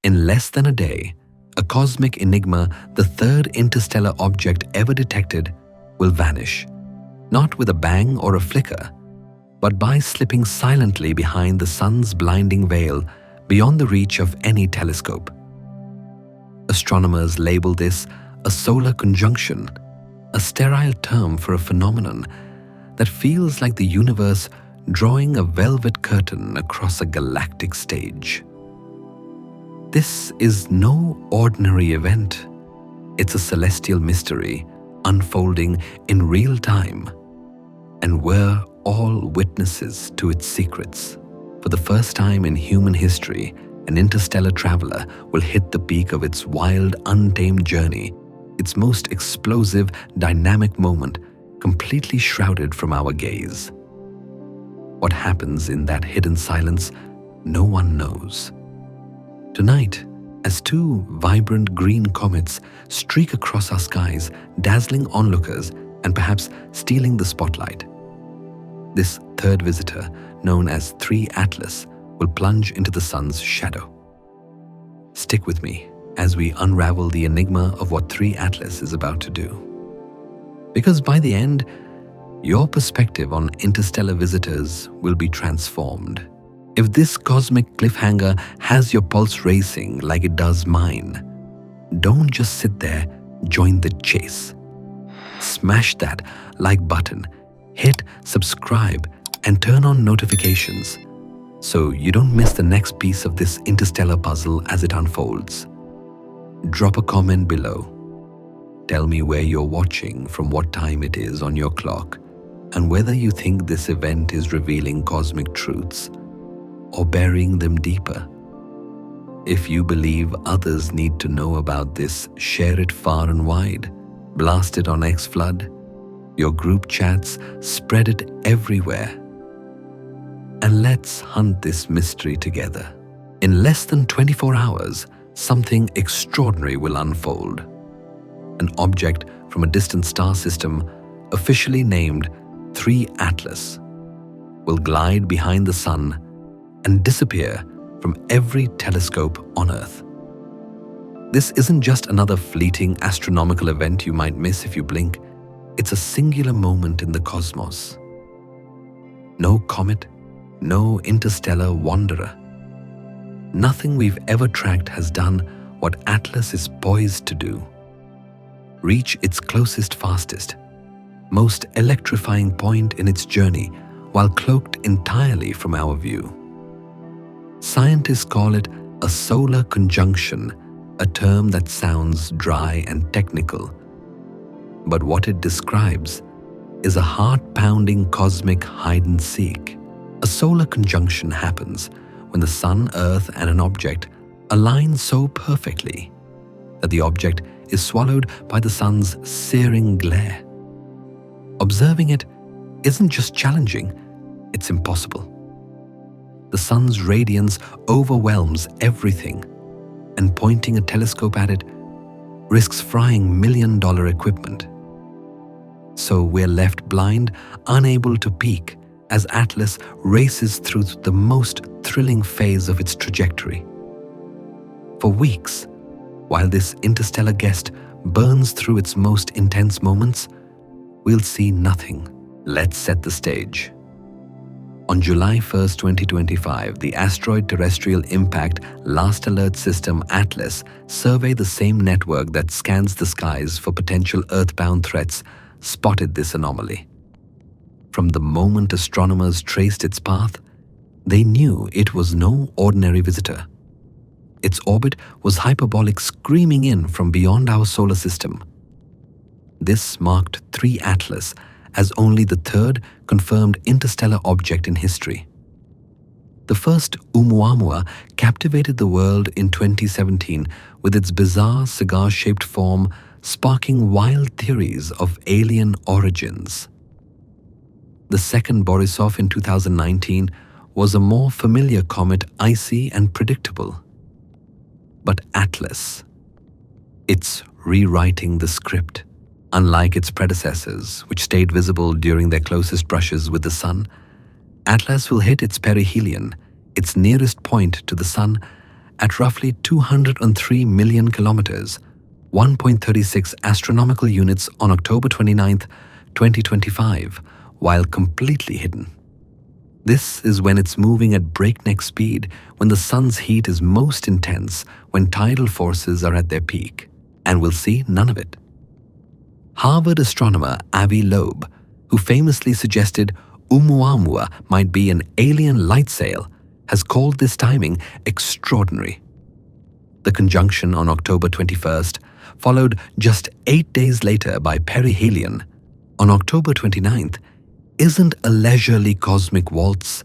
In less than a day, a cosmic enigma, the third interstellar object ever detected, will vanish, not with a bang or a flicker, but by slipping silently behind the sun's blinding veil beyond the reach of any telescope. Astronomers label this a solar conjunction, a sterile term for a phenomenon that feels like the universe drawing a velvet curtain across a galactic stage. This is no ordinary event. It's a celestial mystery unfolding in real time, and we're all witnesses to its secrets. For the first time in human history, an interstellar traveler will hit the peak of its wild, untamed journey, its most explosive, dynamic moment, completely shrouded from our gaze. What happens in that hidden silence, no one knows. Tonight, as two vibrant green comets streak across our skies, dazzling onlookers and perhaps stealing the spotlight, this third visitor, known as 3 Atlas, will plunge into the sun's shadow. Stick with me as we unravel the enigma of what 3 Atlas is about to do. Because by the end, your perspective on interstellar visitors will be transformed. If this cosmic cliffhanger has your pulse racing like it does mine, don't just sit there, join the chase. Smash that like button, hit subscribe, and turn on notifications so you don't miss the next piece of this interstellar puzzle as it unfolds. Drop a comment below. Tell me where you're watching, from what time it is on your clock, and whether you think this event is revealing cosmic truths or burying them deeper. If you believe others need to know about this, share it far and wide. Blast it on XFlood, your group chats, spread it everywhere. And let's hunt this mystery together. In less than 24 hours, something extraordinary will unfold. An object from a distant star system, officially named 3 Atlas, will glide behind the sun and disappear from every telescope on Earth. This isn't just another fleeting astronomical event you might miss if you blink. It's a singular moment in the cosmos. No comet, no interstellar wanderer. Nothing we've ever tracked has done what Atlas is poised to do. Reach its closest, fastest, most electrifying point in its journey while cloaked entirely from our view. Scientists call it a solar conjunction, a term that sounds dry and technical. But what it describes is a heart-pounding cosmic hide-and-seek. A solar conjunction happens when the sun, Earth, and an object align so perfectly that the object is swallowed by the sun's searing glare. Observing it isn't just challenging, it's impossible. The sun's radiance overwhelms everything, and pointing a telescope at it risks frying million-dollar equipment. So we're left blind, unable to peek, as Atlas races through the most thrilling phase of its trajectory. For weeks, while this interstellar guest burns through its most intense moments, we'll see nothing. Let's set the stage. On July 1st, 2025, the Asteroid Terrestrial Impact Last Alert System ATLAS surveyed the same network that scans the skies for potential Earthbound threats, spotted this anomaly. From the moment astronomers traced its path, they knew it was no ordinary visitor. Its orbit was hyperbolic, screaming in from beyond our solar system. This marked 3 Atlas as only the third confirmed interstellar object in history. The first Oumuamua captivated the world in 2017 with its bizarre cigar-shaped form, sparking wild theories of alien origins. The second Borisov in 2019 was a more familiar comet, icy and predictable. But Atlas, it's rewriting the script. Unlike its predecessors, which stayed visible during their closest brushes with the sun, Atlas will hit its perihelion, its nearest point to the sun, at roughly 203 million kilometers, 1.36 astronomical units on October 29th, 2025, while completely hidden. This is when it's moving at breakneck speed, when the sun's heat is most intense, when tidal forces are at their peak, and we'll see none of it. Harvard astronomer Avi Loeb, who famously suggested Oumuamua might be an alien light sail, has called this timing extraordinary. The conjunction on October 21st, followed just 8 days later by perihelion on October 29th, isn't a leisurely cosmic waltz.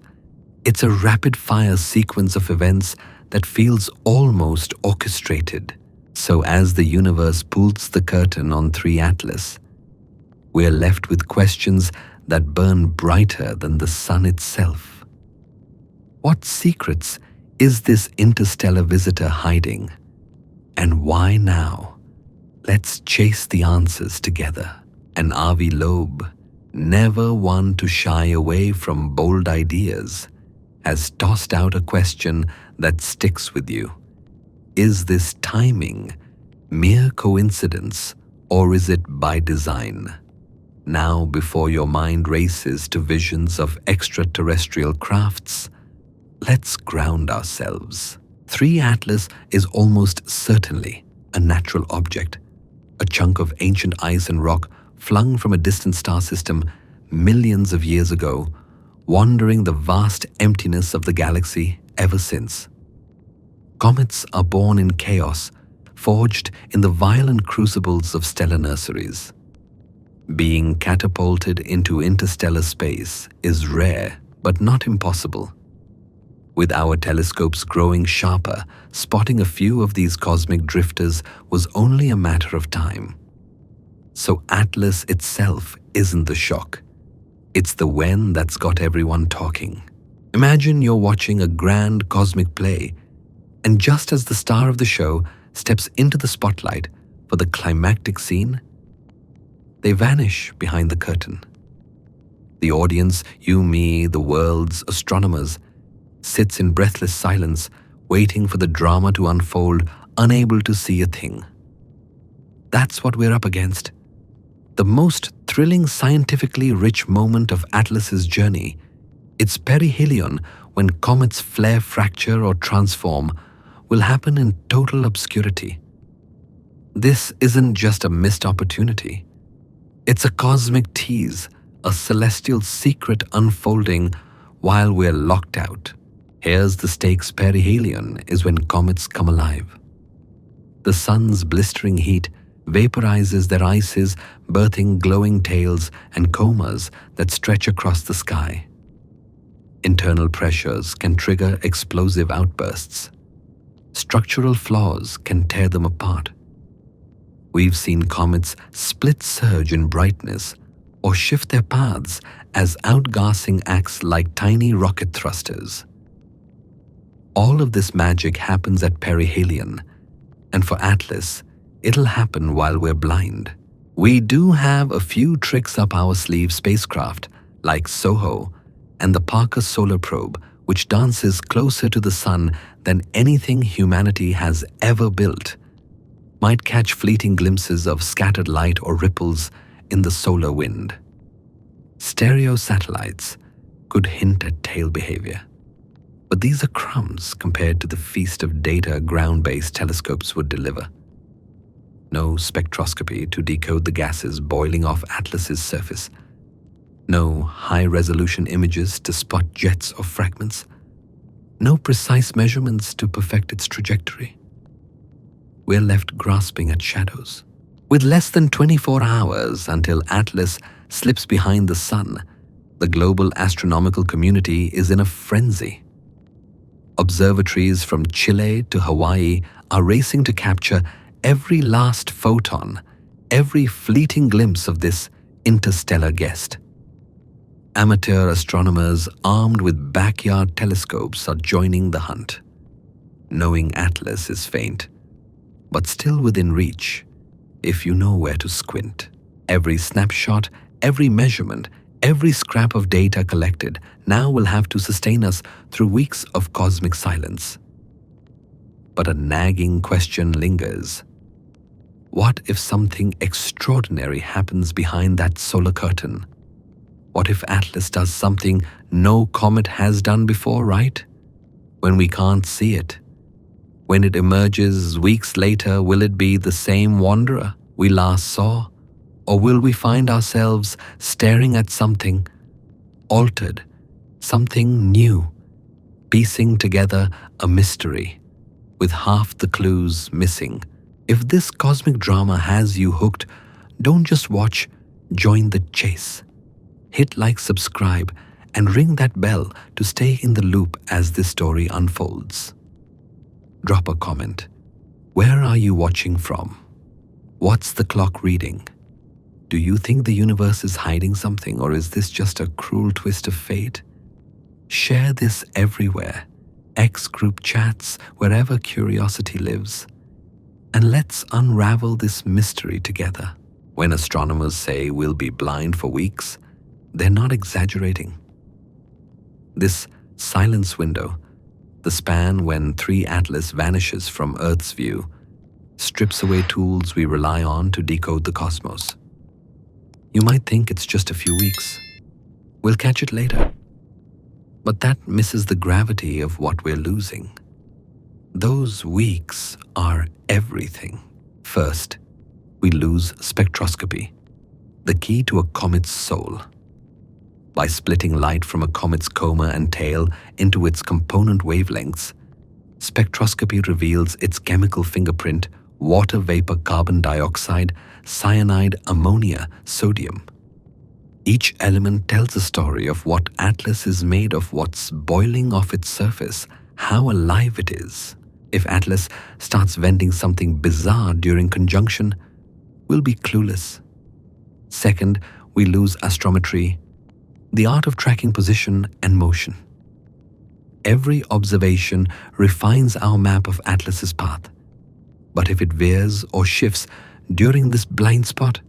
It's a rapid-fire sequence of events that feels almost orchestrated. So as the universe pulls the curtain on 3 Atlas, we're left with questions that burn brighter than the sun itself. What secrets is this interstellar visitor hiding? And why now? Let's chase the answers together. And Avi Loeb, never one to shy away from bold ideas, has tossed out a question that sticks with you. Is this timing mere coincidence, or is it by design? Now, before your mind races to visions of extraterrestrial crafts, let's ground ourselves. 3 Atlas is almost certainly a natural object, a chunk of ancient ice and rock flung from a distant star system millions of years ago, wandering the vast emptiness of the galaxy ever since. Comets are born in chaos, forged in the violent crucibles of stellar nurseries. Being catapulted into interstellar space is rare but not impossible. With our telescopes growing sharper, spotting a few of these cosmic drifters was only a matter of time. So Atlas itself isn't the shock. It's the when that's got everyone talking. Imagine you're watching a grand cosmic play, and just as the star of the show steps into the spotlight for the climactic scene, they vanish behind the curtain. The audience, you, me, the world's astronomers, sits in breathless silence, waiting for the drama to unfold, unable to see a thing. That's what we're up against. The most thrilling, scientifically rich moment of Atlas's journey. Its perihelion, when comets flare, fracture, or transform, will happen in total obscurity. This isn't just a missed opportunity. It's a cosmic tease, a celestial secret unfolding while we're locked out. Here's the stakes. Perihelion is when comets come alive. The sun's blistering heat vaporizes their ices, birthing glowing tails and comas that stretch across the sky. Internal pressures can trigger explosive outbursts. Structural flaws can tear them apart. We've seen comets split surge in brightness or shift their paths as outgassing acts like tiny rocket thrusters. All of this magic happens at perihelion, and for Atlas, it'll happen while we're blind. We do have a few tricks up our sleeve: spacecraft like SOHO and the Parker Solar Probe, which dances closer to the sun than anything humanity has ever built, might catch fleeting glimpses of scattered light or ripples in the solar wind. Stereo satellites could hint at tail behavior, but these are crumbs compared to the feast of data ground-based telescopes would deliver. No spectroscopy to decode the gases boiling off Atlas's surface. No high-resolution images to spot jets or fragments. No precise measurements to perfect its trajectory. We're left grasping at shadows. With less than 24 hours until Atlas slips behind the sun, the global astronomical community is in a frenzy. Observatories from Chile to Hawaii are racing to capture every last photon, every fleeting glimpse of this interstellar guest. Amateur astronomers armed with backyard telescopes are joining the hunt. Knowing Atlas is faint, but still within reach if you know where to squint. Every snapshot, every measurement, every scrap of data collected now will have to sustain us through weeks of cosmic silence. but a nagging question lingers. What if something extraordinary happens behind that solar curtain? What if Atlas does something no comet has done before, right? When we can't see it. When it emerges weeks later, will it be the same wanderer we last saw? Or will we find ourselves staring at something altered, something new, piecing together a mystery with half the clues missing? If this cosmic drama has you hooked, don't just watch, join the chase. Hit like, subscribe, and ring that bell to stay in the loop as this story unfolds. Drop a comment. Where are you watching from? What's the clock reading? Do you think the universe is hiding something, or is this just a cruel twist of fate? Share this everywhere, X group chats, wherever curiosity lives. And let's unravel this mystery together. When astronomers say we'll be blind for weeks, they're not exaggerating. This silence window, the span when 3 Atlas vanishes from Earth's view, strips away tools we rely on to decode the cosmos. You might think it's just a few weeks. We'll catch it later. But that misses the gravity of what we're losing. Those weeks are everything. First, we lose spectroscopy, the key to a comet's soul. By splitting light from a comet's coma and tail into its component wavelengths, spectroscopy reveals its chemical fingerprint: water vapor, carbon dioxide, cyanide, ammonia, sodium. Each element tells a story of what Atlas is made of, what's boiling off its surface, how alive it is. If Atlas starts venting something bizarre during conjunction, we'll be clueless. Second, we lose astrometry, the art of tracking position and motion. Every observation refines our map of Atlas's path. But if it veers or shifts during this blind spot,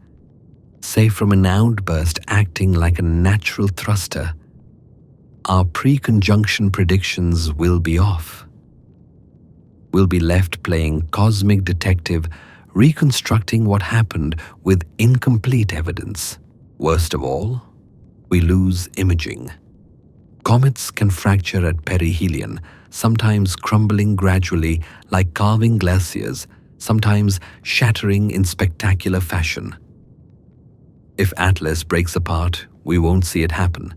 say from an outburst acting like a natural thruster, our pre-conjunction predictions will be off. We'll be left playing cosmic detective, reconstructing what happened with incomplete evidence. Worst of all, we lose imaging. Comets can fracture at perihelion, sometimes crumbling gradually like calving glaciers, sometimes shattering in spectacular fashion. If Atlas breaks apart, we won't see it happen.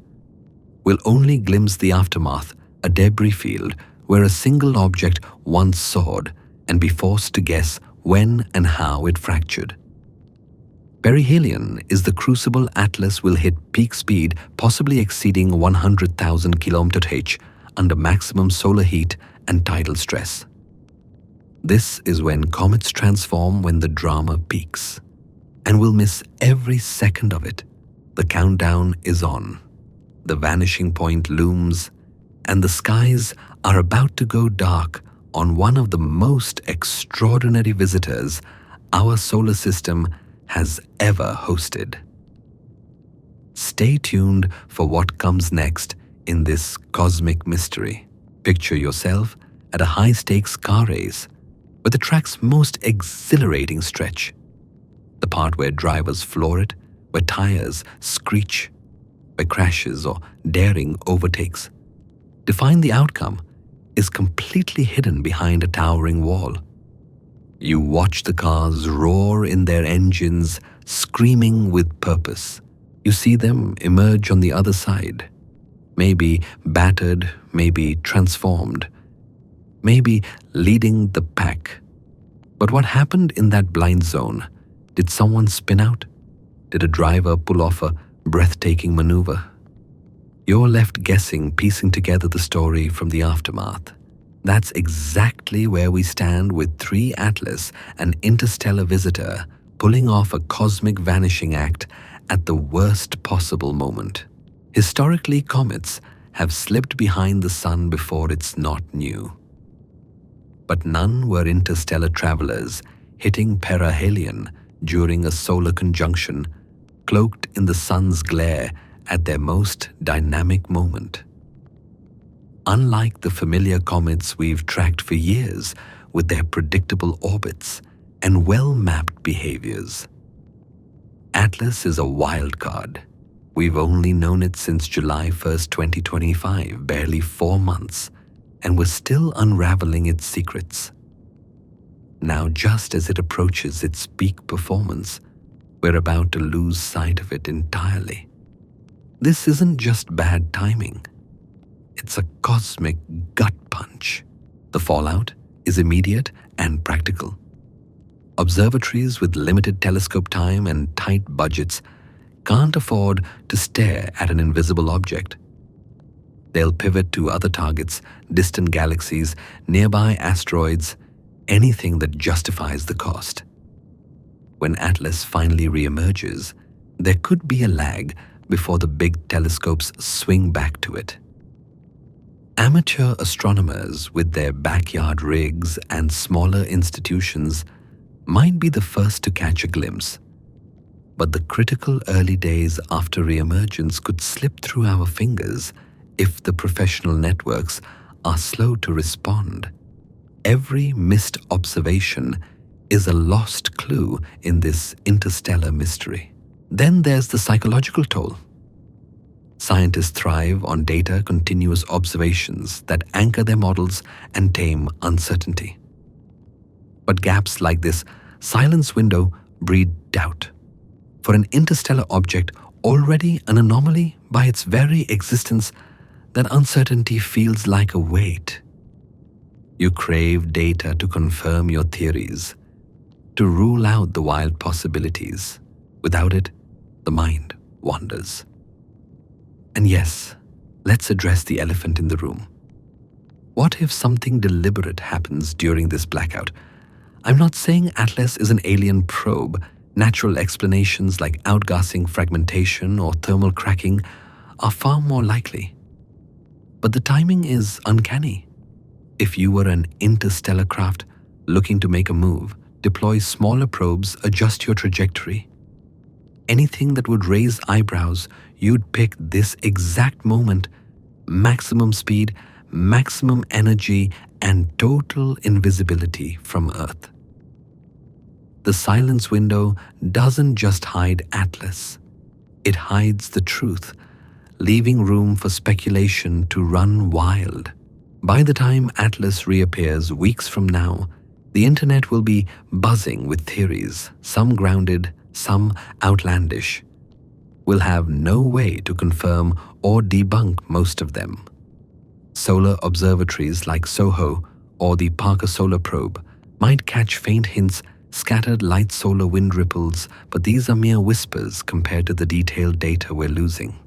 We'll only glimpse the aftermath, a debris field where a single object once soared, and be forced to guess when and how it fractured. Perihelion is the crucible Atlas will hit peak speed, possibly exceeding 100,000 km/h under maximum solar heat and tidal stress. This is when comets transform, when the drama peaks. And we'll miss every second of it. The countdown is on. The vanishing point looms, and the skies are about to go dark on one of the most extraordinary visitors our solar system has ever hosted. Stay tuned for what comes next in this cosmic mystery. Picture yourself at a high-stakes car race with the track's most exhilarating stretch. The part where drivers floor it, where tires screech, where crashes or daring overtakes. Define the outcome is completely hidden behind a towering wall. You watch the cars roar in their engines, screaming with purpose. You see them emerge on the other side, maybe battered, maybe transformed, maybe leading the pack. But what happened in that blind zone? Did someone spin out? Did a driver pull off a breathtaking maneuver? You're left guessing, piecing together the story from the aftermath. That's exactly where we stand with 3 Atlas, an interstellar visitor, pulling off a cosmic vanishing act at the worst possible moment. Historically, comets have slipped behind the sun before it's not new. But none were interstellar travelers hitting perihelion during a solar conjunction, cloaked in the sun's glare at their most dynamic moment. Unlike the familiar comets we've tracked for years, with their predictable orbits and well-mapped behaviors. Atlas is a wild card. We've only known it since July 1st, 2025, barely 4 months, and we're still unraveling its secrets. Now, just as it approaches its peak performance, we're about to lose sight of it entirely. This isn't just bad timing. It's a cosmic gut punch. The fallout is immediate and practical. Observatories with limited telescope time and tight budgets can't afford to stare at an invisible object. They'll pivot to other targets, distant galaxies, nearby asteroids, anything that justifies the cost. When Atlas finally reemerges, there could be a lag before the big telescopes swing back to it. Amateur astronomers with their backyard rigs and smaller institutions might be the first to catch a glimpse, but the critical early days after reemergence could slip through our fingers if the professional networks are slow to respond. Every missed observation is a lost clue in this interstellar mystery. Then there's the psychological toll. Scientists thrive on data continuous observations that anchor their models and tame uncertainty. But gaps like this silence window breed doubt. For an interstellar object already an anomaly by its very existence, that uncertainty feels like a weight. You crave data to confirm your theories, to rule out the wild possibilities. Without it, the mind wanders. And yes, let's address the elephant in the room. What if something deliberate happens during this blackout? I'm not saying Atlas is an alien probe. Natural explanations like outgassing fragmentation or thermal cracking are far more likely. But the timing is uncanny. If you were an interstellar craft looking to make a move, deploy smaller probes, adjust your trajectory, anything that would raise eyebrows, you'd pick this exact moment: maximum speed, maximum energy, and total invisibility from Earth. The silence window doesn't just hide Atlas. It hides the truth, leaving room for speculation to run wild. By the time Atlas reappears weeks from now, the internet will be buzzing with theories, some grounded, some outlandish. We'll have no way to confirm or debunk most of them. Solar observatories like SOHO or the Parker Solar Probe might catch faint hints, scattered light solar wind ripples, but these are mere whispers compared to the detailed data we're losing.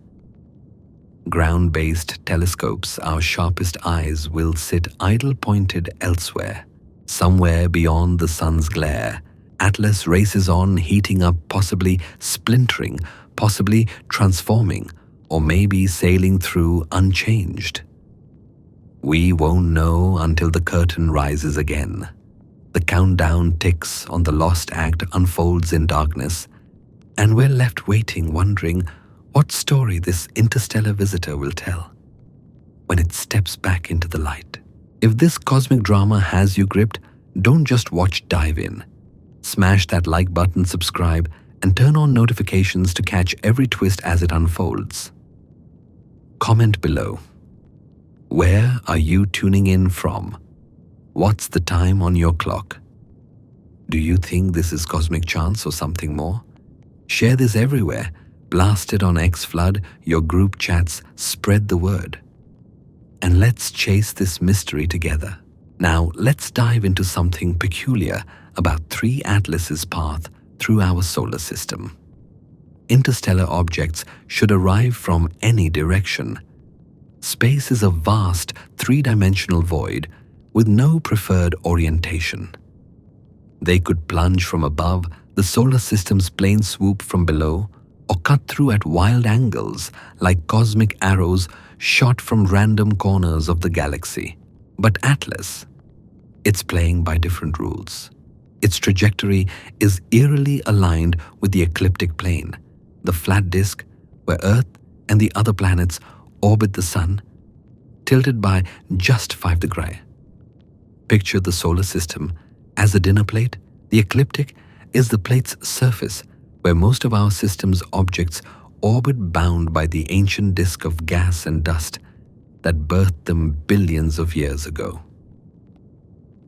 Ground-based telescopes, our sharpest eyes, will sit idle-pointed elsewhere, somewhere beyond the sun's glare. Atlas races on, heating up, possibly splintering, possibly transforming, or maybe sailing through unchanged. We won't know until the curtain rises again. The countdown ticks on the lost act unfolds in darkness, and we're left waiting, wondering what story this interstellar visitor will tell when it steps back into the light. If this cosmic drama has you gripped, don't just watch, dive in. Smash that like button, subscribe, and turn on notifications to catch every twist as it unfolds. Comment below. Where are you tuning in from? What's the time on your clock? Do you think this is cosmic chance or something more? Share this everywhere. Blast it on XFlood, your group chats, spread the word. And let's chase this mystery together. Now, let's dive into something peculiar about 3 Atlas's path through our solar system. Interstellar objects should arrive from any direction. Space is a vast, 3-dimensional void with no preferred orientation. They could plunge from above, the solar system's plane swoop from below, or cut through at wild angles like cosmic arrows shot from random corners of the galaxy. But Atlas, it's playing by different rules. Its trajectory is eerily aligned with the ecliptic plane, the flat disk where Earth and the other planets orbit the Sun, tilted by just 5 degrees. Picture the solar system as a dinner plate. The ecliptic is the plate's surface where most of our system's objects orbit, bound by the ancient disk of gas and dust that birthed them billions of years ago.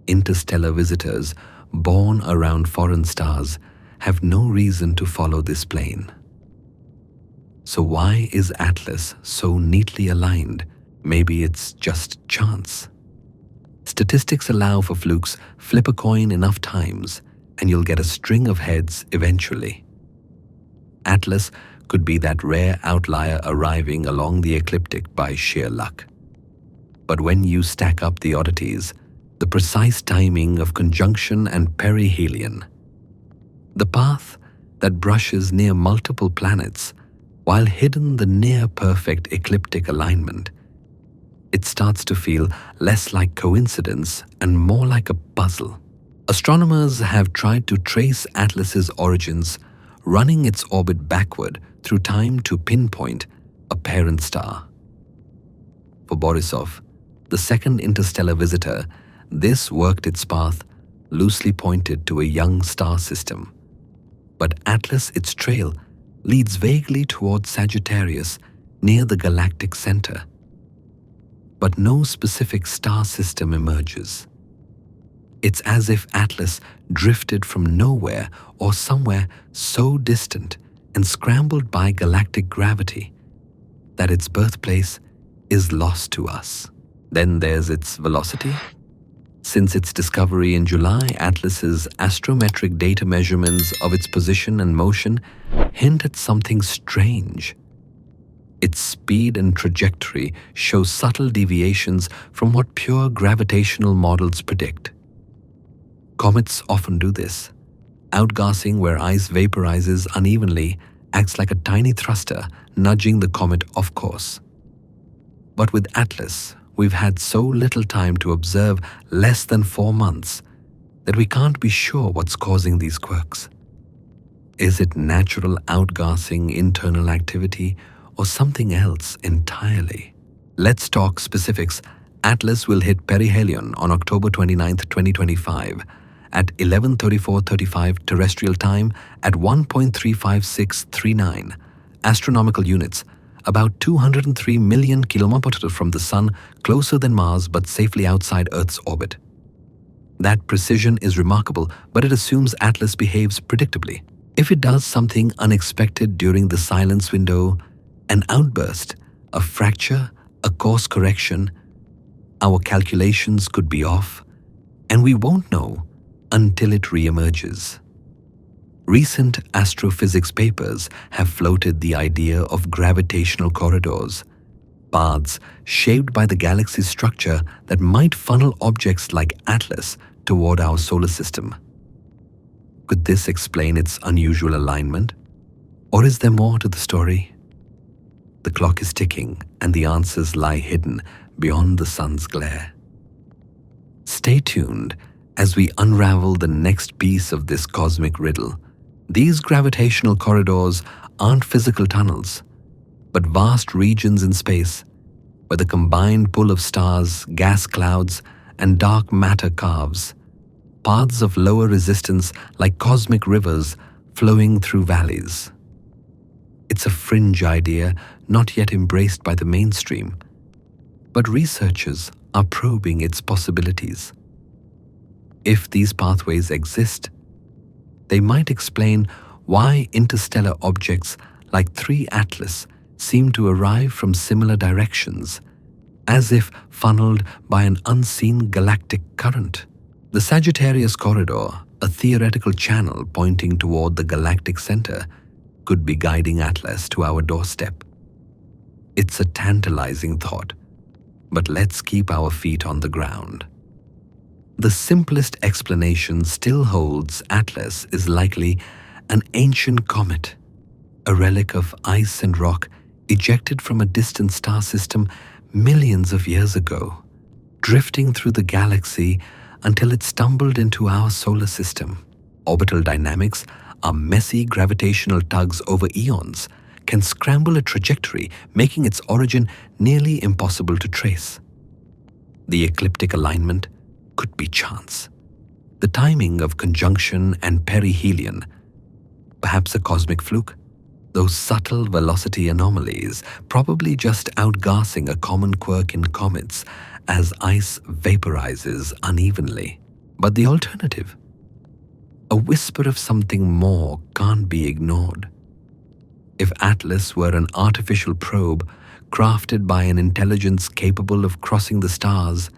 Interstellar visitors born around foreign stars have no reason to follow this plane. So why is Atlas so neatly aligned? Maybe it's just chance. Statistics allow for flukes. Flip a coin enough times and you'll get a string of heads eventually. Atlas could be that rare outlier arriving along the ecliptic by sheer luck. But when you stack up the oddities, the precise timing of conjunction and perihelion, the path that brushes near multiple planets while hidden the near-perfect ecliptic alignment, it starts to feel less like coincidence and more like a puzzle. Astronomers have tried to trace Atlas's origins, running its orbit backward through time to pinpoint a parent star. For Borisov, the second interstellar visitor, this worked its path loosely pointed to a young star system. But Atlas, its trail, leads vaguely towards Sagittarius near the galactic center. But no specific star system emerges. It's as if Atlas drifted from nowhere or somewhere so distant and scrambled by galactic gravity that its birthplace is lost to us. Then there's its velocity. Since its discovery in July, Atlas's astrometric data measurements of its position and motion hint at something strange. Its speed and trajectory show subtle deviations from what pure gravitational models predict. Comets often do this. Outgassing where ice vaporizes unevenly acts like a tiny thruster, nudging the comet off course. But with Atlas, we've had so little time to observe, less than 4 months, that we can't be sure what's causing these quirks. Is it natural outgassing, internal activity, or something else entirely? Let's talk specifics. Atlas will hit perihelion on October 29, 2025 at 11:34:35 terrestrial time at 1.35639 astronomical units, about 203 million kilometers from the Sun, closer than Mars but safely outside Earth's orbit. That precision is remarkable, but it assumes Atlas behaves predictably. If it does something unexpected during the silence window, an outburst, a fracture, a course correction, our calculations could be off, and we won't know until it reemerges. Recent astrophysics papers have floated the idea of gravitational corridors, paths shaped by the galaxy's structure that might funnel objects like Atlas toward our solar system. Could this explain its unusual alignment? Or is there more to the story? The clock is ticking and the answers lie hidden beyond the sun's glare. Stay tuned as we unravel the next piece of this cosmic riddle. These gravitational corridors aren't physical tunnels, but vast regions in space where the combined pull of stars, gas clouds, and dark matter carves paths of lower resistance like cosmic rivers flowing through valleys. It's a fringe idea not yet embraced by the mainstream, but researchers are probing its possibilities. If these pathways exist, they might explain why interstellar objects like 3 Atlas seem to arrive from similar directions, as if funneled by an unseen galactic current. The Sagittarius Corridor, a theoretical channel pointing toward the galactic center, could be guiding Atlas to our doorstep. It's a tantalizing thought, but let's keep our feet on the ground. The simplest explanation still holds. Atlas is likely an ancient comet, a relic of ice and rock ejected from a distant star system millions of years ago, drifting through the galaxy until it stumbled into our solar system. Orbital dynamics, our messy gravitational tugs over eons, can scramble a trajectory, making its origin nearly impossible to trace. The ecliptic alignment, could be chance. The timing of conjunction and perihelion, perhaps a cosmic fluke. Those subtle velocity anomalies, probably just outgassing a common quirk in comets as ice vaporizes unevenly. But the alternative, a whisper of something more, can't be ignored. If Atlas were an artificial probe crafted by an intelligence capable of crossing the stars,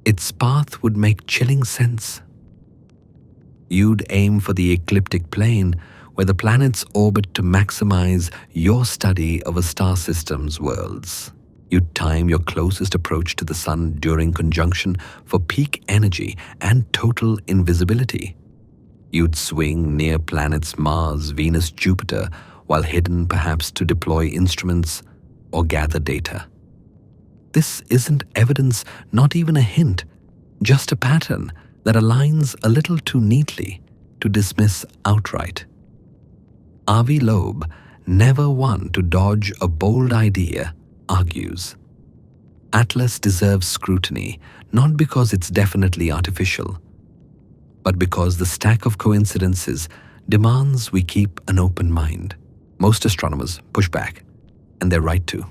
its path would make chilling sense. You'd aim for the ecliptic plane, where the planets orbit to maximize your study of a star system's worlds. You'd time your closest approach to the Sun during conjunction for peak energy and total invisibility. You'd swing near planets Mars, Venus, Jupiter, while hidden perhaps to deploy instruments or gather data. This isn't evidence, not even a hint, just a pattern that aligns a little too neatly to dismiss outright. Avi Loeb, never one to dodge a bold idea, argues, Atlas deserves scrutiny, not because it's definitely artificial, but because the stack of coincidences demands we keep an open mind. Most astronomers push back, and they're right to.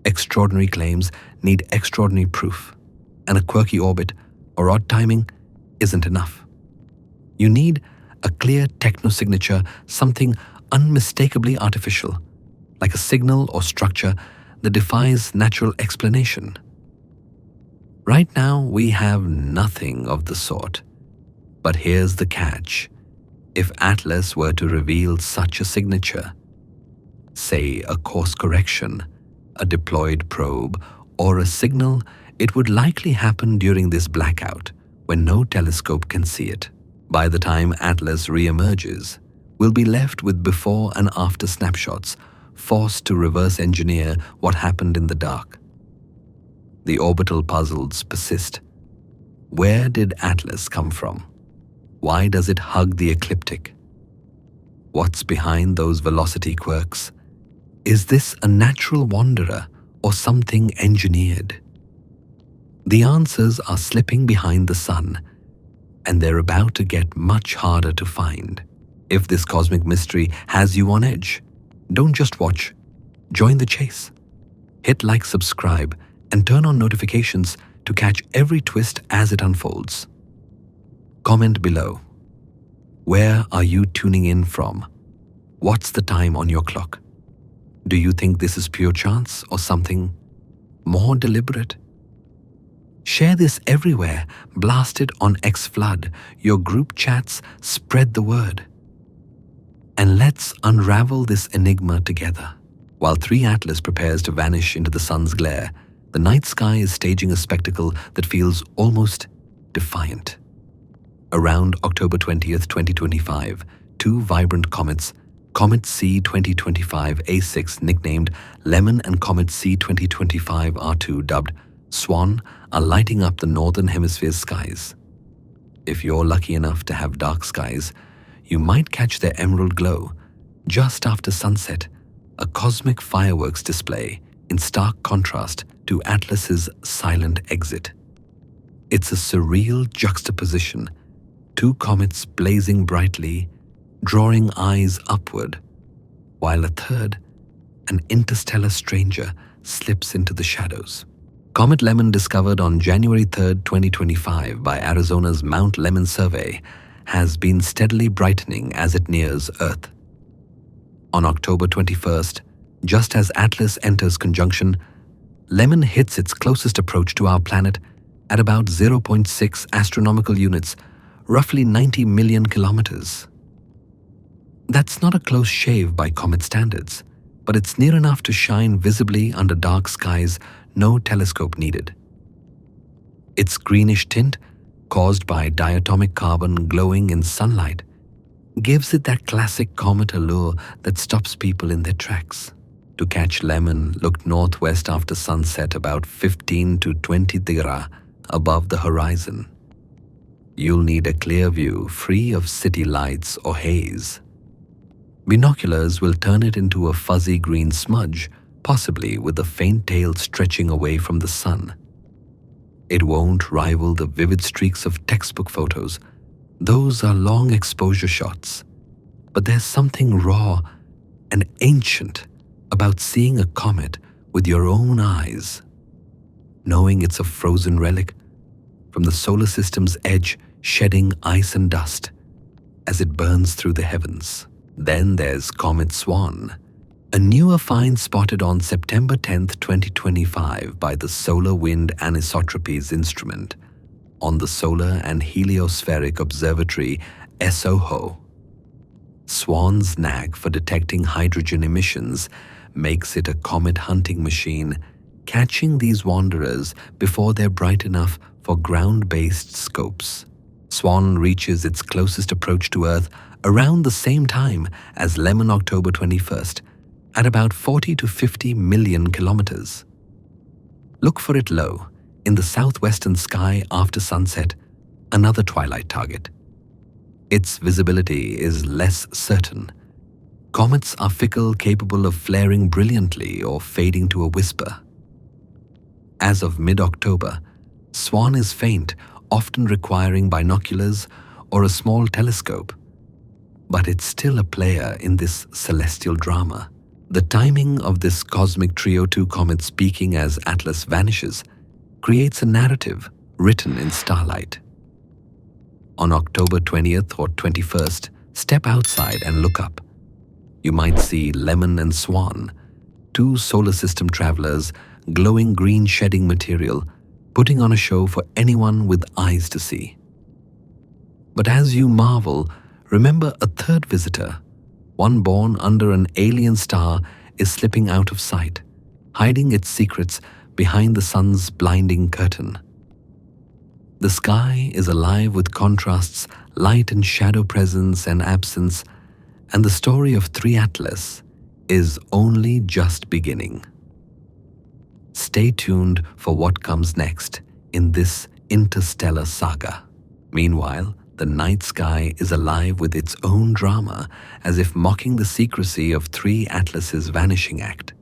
Extraordinary claims need extraordinary proof, and a quirky orbit or odd timing isn't enough. You need a clear technosignature, something unmistakably artificial, like a signal or structure that defies natural explanation. Right now, we have nothing of the sort. But here's the catch. If Atlas were to reveal such a signature, say a course correction, a deployed probe, or a signal, it would likely happen during this blackout, when no telescope can see it. By the time Atlas reemerges, we'll be left with before and after snapshots, forced to reverse engineer what happened in the dark. The orbital puzzles persist. Where did Atlas come from? Why does it hug the ecliptic? What's behind those velocity quirks? Is this a natural wanderer or something engineered? The answers are slipping behind the sun, and they're about to get much harder to find. If this cosmic mystery has you on edge, don't just watch, join the chase. Hit like, subscribe, and turn on notifications to catch every twist as it unfolds. Comment below. Where are you tuning in from? What's the time on your clock? Do you think this is pure chance or something more deliberate? Share this everywhere, blast it on X-Flood, your group chats, spread the word. And let's unravel this enigma together. While 3 Atlas prepares to vanish into the sun's glare, the night sky is staging a spectacle that feels almost defiant. Around October 20th, 2025, 2 vibrant comets, Comet C 2025 A6, nicknamed Lemon, and Comet C 2025 R2, dubbed Swan, are lighting up the northern hemisphere's skies. If you're lucky enough to have dark skies, you might catch their emerald glow just after sunset, a cosmic fireworks display in stark contrast to Atlas's silent exit. It's a surreal juxtaposition, 2 comets blazing brightly, drawing eyes upward, while a third, an interstellar stranger, slips into the shadows. Comet Lemon, discovered on January 3, 2025 by Arizona's Mount Lemmon survey, has been steadily brightening as it nears Earth. On October 21st, just as Atlas enters conjunction, Lemon hits its closest approach to our planet at about 0.6 astronomical units, roughly 90 million kilometers. That's not a close shave by comet standards, but it's near enough to shine visibly under dark skies, no telescope needed. Its greenish tint, caused by diatomic carbon glowing in sunlight, gives it that classic comet allure that stops people in their tracks. To catch Lemon, look northwest after sunset, about 15 to 20 tira above the horizon. You'll need a clear view, free of city lights or haze. Binoculars will turn it into a fuzzy green smudge, possibly with a faint tail stretching away from the sun. It won't rival the vivid streaks of textbook photos. Those are long exposure shots. But there's something raw and ancient about seeing a comet with your own eyes, knowing it's a frozen relic from the solar system's edge, shedding ice and dust as it burns through the heavens. Then there's Comet Swan, a newer find spotted on September 10th, 2025 by the Solar Wind Anisotropies instrument on the Solar and Heliospheric Observatory SOHO. Swan's knack for detecting hydrogen emissions makes it a comet hunting machine, catching these wanderers before they're bright enough for ground-based scopes. Swan reaches its closest approach to Earth around the same time as Lemon October 21st, at about 40 to 50 million kilometers. Look for it low, in the southwestern sky after sunset, another twilight target. Its visibility is less certain. Comets are fickle, capable of flaring brilliantly or fading to a whisper. As of mid-October, Swan is faint, often requiring binoculars or a small telescope. But it's still a player in this celestial drama. The timing of this cosmic trio 2 comets peaking as Atlas vanishes creates a narrative written in starlight. On October 20th or 21st, step outside and look up. You might see Lemon and Swan, 2 solar system travelers, glowing green shedding material, putting on a show for anyone with eyes to see. But as you marvel, remember a third visitor, one born under an alien star, is slipping out of sight, hiding its secrets behind the sun's blinding curtain. The sky is alive with contrasts, light and shadow, presence and absence, and the story of 3 Atlas is only just beginning. Stay tuned for what comes next in this interstellar saga. Meanwhile, the night sky is alive with its own drama, as if mocking the secrecy of 3 Atlas's vanishing act.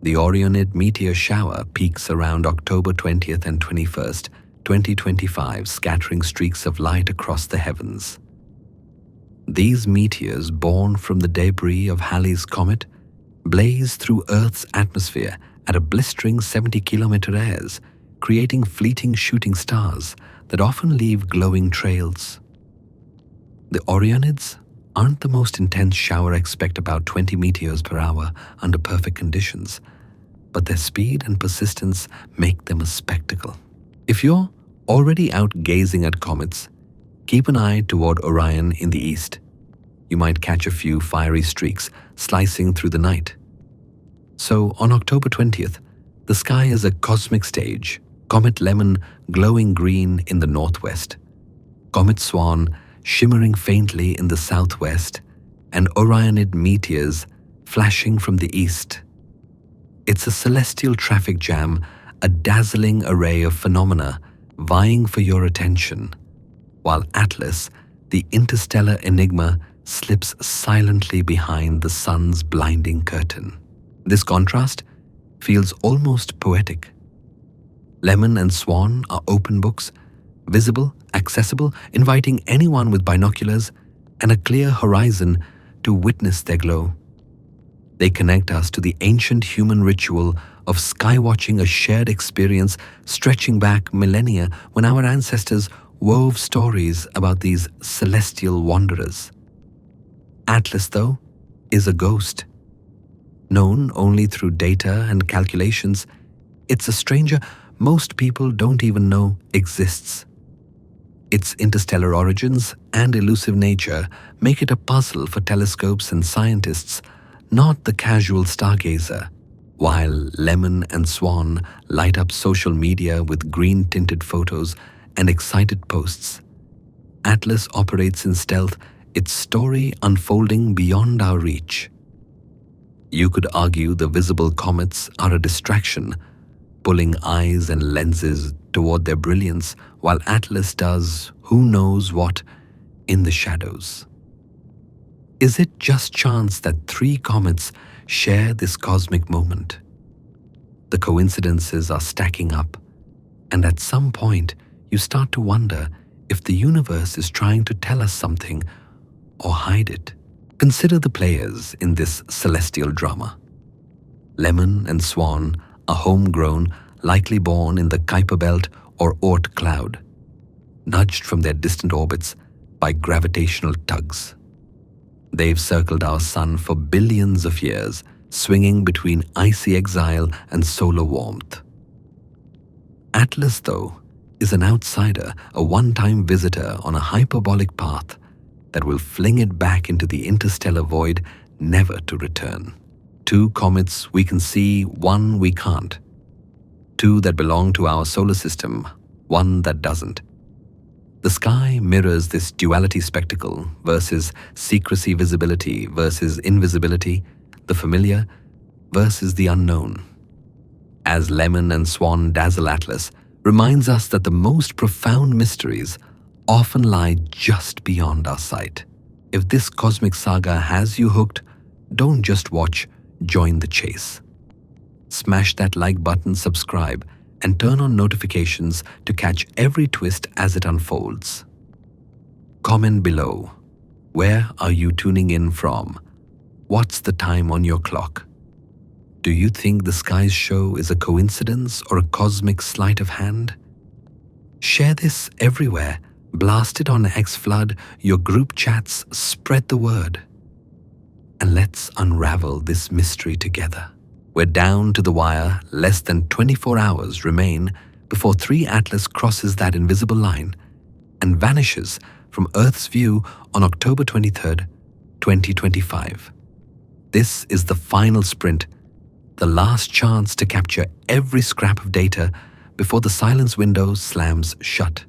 The Orionid meteor shower peaks around October 20th and 21st, 2025, scattering streaks of light across the heavens. These meteors, born from the debris of Halley's Comet, blaze through Earth's atmosphere at a blistering 70-kilometer airs, creating fleeting shooting stars that often leave glowing trails. The Orionids aren't the most intense shower. Expect about 20 meteors per hour under perfect conditions, but their speed and persistence make them a spectacle. If you're already out gazing at comets, keep an eye toward Orion in the east. You might catch a few fiery streaks slicing through the night. So on October 20th, the sky is a cosmic stage. Comet Lemon glowing green in the northwest, Comet Swan shimmering faintly in the southwest, and Orionid meteors flashing from the east. It's a celestial traffic jam, a dazzling array of phenomena vying for your attention, while Atlas, the interstellar enigma, slips silently behind the sun's blinding curtain. This contrast feels almost poetic. Lemon and Swan are open books, visible, accessible, inviting anyone with binoculars and a clear horizon to witness their glow. They connect us to the ancient human ritual of skywatching, a shared experience stretching back millennia when our ancestors wove stories about these celestial wanderers. Atlas, though, is a ghost. Known only through data and calculations, it's a stranger most people don't even know exists. Its interstellar origins and elusive nature make it a puzzle for telescopes and scientists, not the casual stargazer. While Lemon and Swan light up social media with green-tinted photos and excited posts, Atlas operates in stealth, its story unfolding beyond our reach. You could argue the visible comets are a distraction, pulling eyes and lenses toward their brilliance, while Atlas does who knows what in the shadows. Is it just chance that 3 comets share this cosmic moment? The coincidences are stacking up, And at some point, you start to wonder if the universe is trying to tell us something or hide it. Consider the players in this celestial drama. Lemon and Swan are homegrown, likely born in the Kuiper Belt or Oort cloud, nudged from their distant orbits by gravitational tugs. They've circled our sun for billions of years, swinging between icy exile and solar warmth. Atlas, though, is an outsider, a one-time visitor on a hyperbolic path that will fling it back into the interstellar void, never to return. Two comets we can see, one we can't. Two that belong to our solar system, one that doesn't. The sky mirrors this duality spectacle versus secrecy visibility versus invisibility, the familiar versus the unknown. As Lemon and Swan dazzle Atlas, reminds us that the most profound mysteries often lie just beyond our sight. If this cosmic saga has you hooked, don't just watch, join the chase. Smash that like button, subscribe, and turn on notifications to catch every twist as it unfolds. Comment below. Where are you tuning in from? What's the time on your clock? Do you think the sky's show is a coincidence or a cosmic sleight of hand? Share this everywhere. Blast it on XFlood, your group chats, spread the word. And let's unravel this mystery together. We're down to the wire, less than 24 hours remain before 3 Atlas crosses that invisible line and vanishes from Earth's view on October 23rd, 2025. This is the final sprint, the last chance to capture every scrap of data before the silence window slams shut.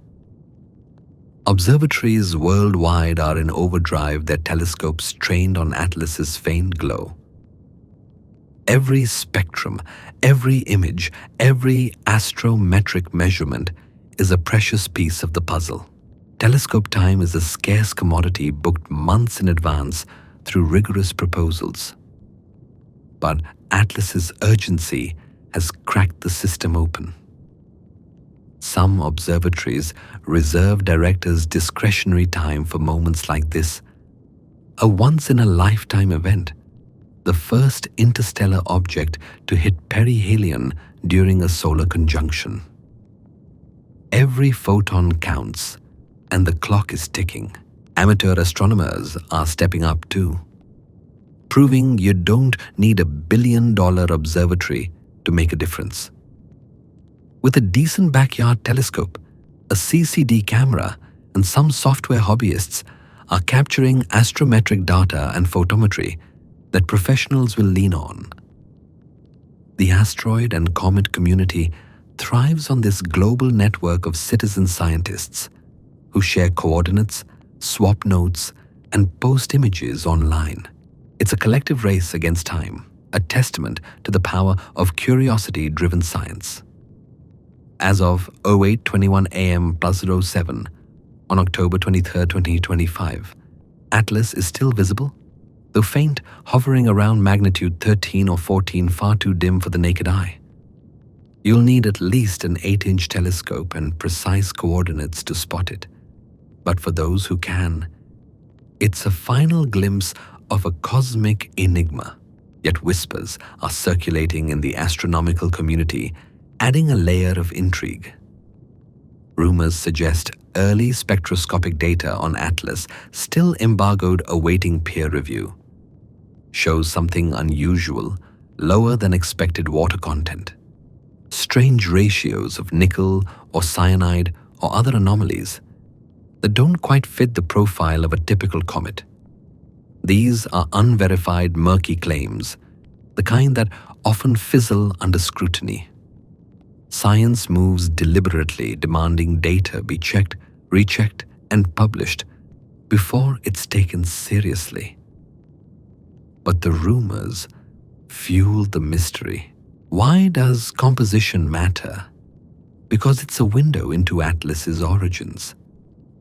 Observatories worldwide are in overdrive, their telescopes trained on Atlas's faint glow. Every spectrum, every image, every astrometric measurement is a precious piece of the puzzle. Telescope time is a scarce commodity booked months in advance through rigorous proposals. But Atlas's urgency has cracked the system open. Some observatories reserve directors discretionary time for moments like this, a once-in-a-lifetime event, the first interstellar object to hit perihelion during a solar conjunction. Every photon counts, and the clock is ticking. Amateur astronomers are stepping up too, proving you don't need a billion-dollar observatory to make a difference. With a decent backyard telescope, a CCD camera, and some software hobbyists are capturing astrometric data and photometry that professionals will lean on. The asteroid and comet community thrives on this global network of citizen scientists who share coordinates, swap notes, and post images online. It's a collective race against time, a testament to the power of curiosity-driven science. As of 08:21 AM +07 on October 23, 2025, Atlas is still visible, though faint, hovering around magnitude 13 or 14, far too dim for the naked eye. You'll need at least an 8-inch telescope and precise coordinates to spot it. But for those who can, it's a final glimpse of a cosmic enigma. Yet whispers are circulating in the astronomical community, adding a layer of intrigue. Rumors suggest early spectroscopic data on Atlas, still embargoed awaiting peer review, shows something unusual, lower than expected water content, strange ratios of nickel or cyanide or other anomalies that don't quite fit the profile of a typical comet. These are unverified, murky claims, the kind that often fizzle under scrutiny. Science moves deliberately, demanding data be checked, rechecked, and published before it's taken seriously. But the rumors fuel the mystery. Why does composition matter? Because it's a window into Atlas's origins.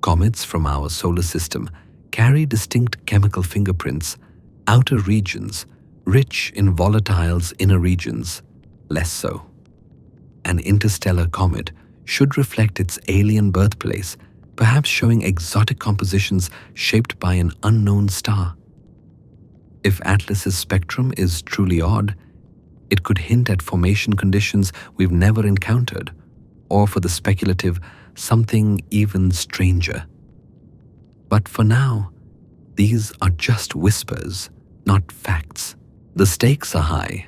Comets from our solar system carry distinct chemical fingerprints, outer regions rich in volatiles, inner regions less so. An interstellar comet should reflect its alien birthplace, perhaps showing exotic compositions shaped by an unknown star. If Atlas's spectrum is truly odd, it could hint at formation conditions we've never encountered, or for the speculative, something even stranger. But for now, these are just whispers, not facts. The stakes are high.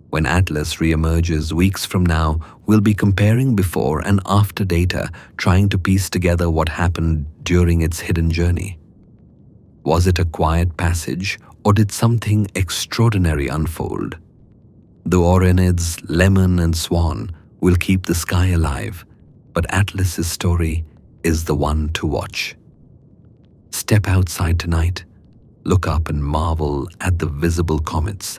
When Atlas reemerges weeks from now, we'll be comparing before and after data, trying to piece together what happened during its hidden journey. Was it a quiet passage, or did something extraordinary unfold? The Comets Lemon and Swan will keep the sky alive, but Atlas's story is the one to watch. Step outside tonight, look up and marvel at the visible comets,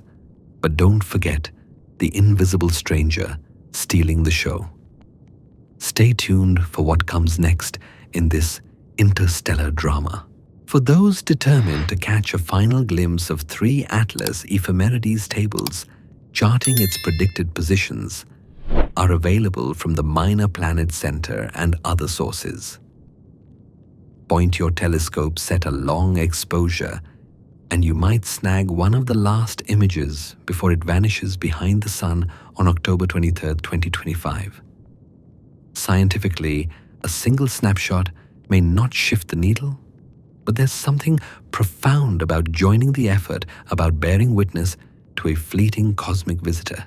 but don't forget the invisible stranger stealing the show. Stay tuned for what comes next in this interstellar drama. For those determined to catch a final glimpse of 3 Atlas Ephemerides tables charting its predicted positions, are available from the Minor Planet Center and other sources. Point your telescope set a long exposure, and you might snag one of the last images before it vanishes behind the sun on October 23, 2025. Scientifically, a single snapshot may not shift the needle, but there's something profound about joining the effort, about bearing witness to a fleeting cosmic visitor.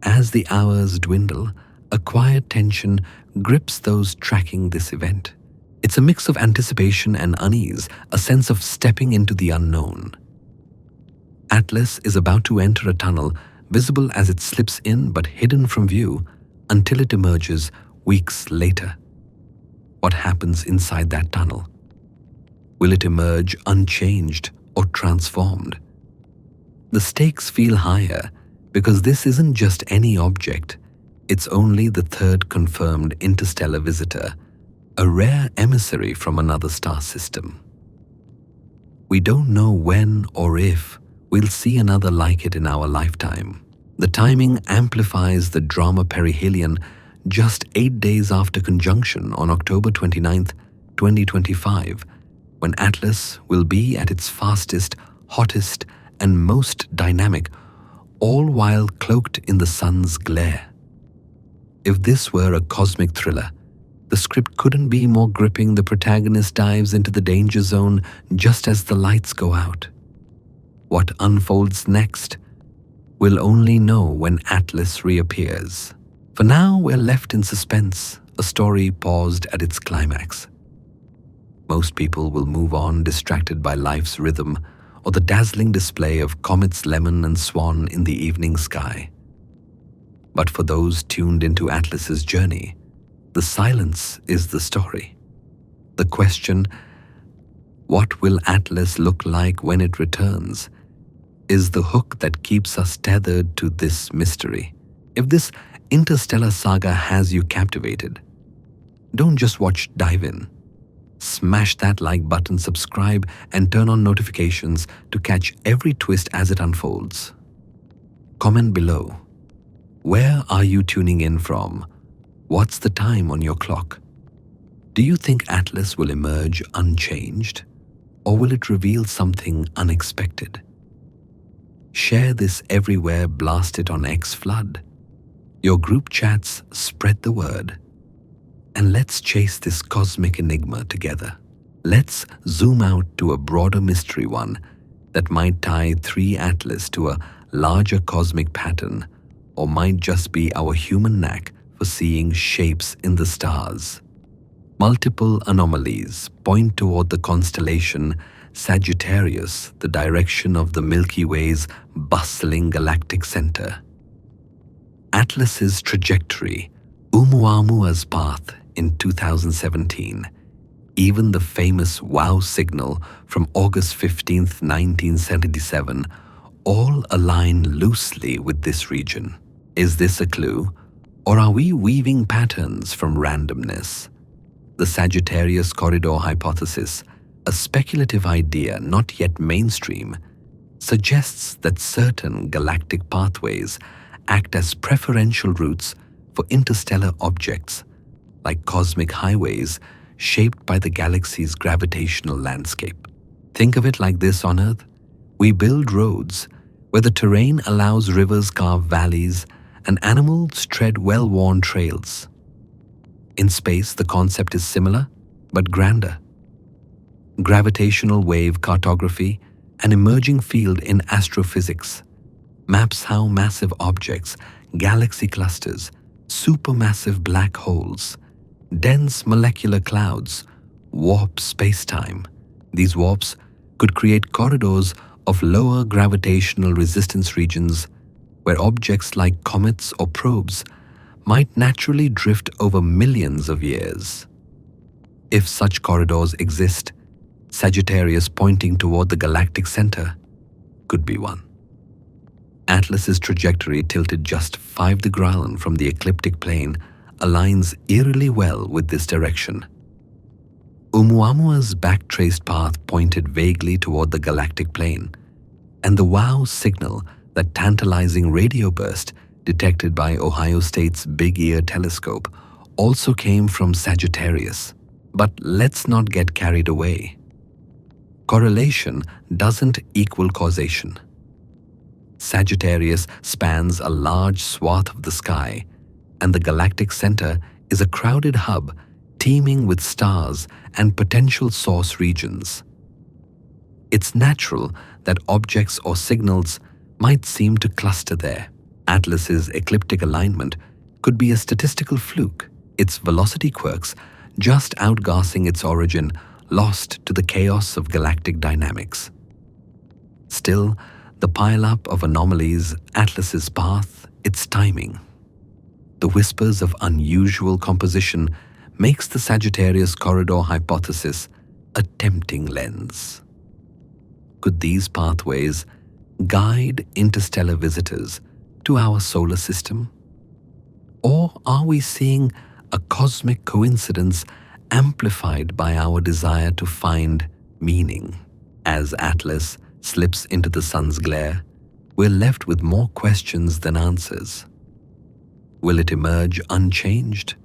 As the hours dwindle, a quiet tension grips those tracking this event. It's a mix of anticipation and unease, a sense of stepping into the unknown. Atlas is about to enter a tunnel, visible as it slips in but hidden from view until it emerges weeks later. What happens inside that tunnel? Will it emerge unchanged or transformed? The stakes feel higher because this isn't just any object. It's only the 3rd confirmed interstellar visitor, a rare emissary from another star system. We don't know when or if we'll see another like it in our lifetime. The timing amplifies the drama perihelion just 8 days after conjunction on October 29th, 2025, when Atlas will be at its fastest, hottest, and most dynamic, all while cloaked in the sun's glare. If this were a cosmic thriller, the script couldn't be more gripping. The protagonist dives into the danger zone just as the lights go out. What unfolds next? We'll only know when Atlas reappears. For now, we're left in suspense, a story paused at its climax. Most people will move on distracted by life's rhythm or the dazzling display of Comets Lemon and Swan in the evening sky. But for those tuned into Atlas's journey, the silence is the story. The question, what will Atlas look like when it returns, is the hook that keeps us tethered to this mystery. If this interstellar saga has you captivated, don't just watch Dive In. Smash that like button, subscribe, and turn on notifications to catch every twist as it unfolds. Comment below. Where are you tuning in from? What's the time on your clock? Do you think Atlas will emerge unchanged, or will it reveal something unexpected? Share this everywhere, blast it on X-Flood. Your group chats, spread the word. And let's chase this cosmic enigma together. Let's zoom out to a broader mystery one that might tie 3 Atlas to a larger cosmic pattern, or might just be our human knack for seeing shapes in the stars. Multiple anomalies point toward the constellation Sagittarius, the direction of the Milky Way's bustling galactic center. Atlas's trajectory, Oumuamua's path in 2017, even the famous WOW signal from August 15, 1977, all align loosely with this region. Is this a clue, or are we weaving patterns from randomness? The Sagittarius Corridor hypothesis, a speculative idea not yet mainstream, suggests that certain galactic pathways act as preferential routes for interstellar objects, like cosmic highways shaped by the galaxy's gravitational landscape. Think of it like this on Earth. We build roads where the terrain allows rivers carve valleys and animals tread well-worn trails. In space, the concept is similar, but grander. Gravitational wave cartography, an emerging field in astrophysics, maps how massive objects, galaxy clusters, supermassive black holes, dense molecular clouds warp space-time. These warps could create corridors of lower gravitational resistance regions where objects like comets or probes might naturally drift over millions of years. If such corridors exist, Sagittarius pointing toward the galactic center could be one. Atlas's trajectory tilted just 5 degrees from the ecliptic plane aligns eerily well with this direction. Oumuamua's back-traced path pointed vaguely toward the galactic plane, and the WOW signal, that tantalizing radio burst detected by Ohio State's Big Ear telescope, also came from Sagittarius. But let's not get carried away. Correlation doesn't equal causation. Sagittarius spans a large swath of the sky, and the galactic center is a crowded hub teeming with stars and potential source regions. It's natural that objects or signals might seem to cluster there. Atlas's ecliptic alignment could be a statistical fluke, its velocity quirks just outgassing its origin, lost to the chaos of galactic dynamics. Still, the pile-up of anomalies, Atlas's path, its timing. The whispers of unusual composition makes the Sagittarius Corridor hypothesis a tempting lens. Could these pathways guide interstellar visitors to our solar system? Or are we seeing a cosmic coincidence amplified by our desire to find meaning? As Atlas slips into the sun's glare, we're left with more questions than answers. Will it emerge unchanged,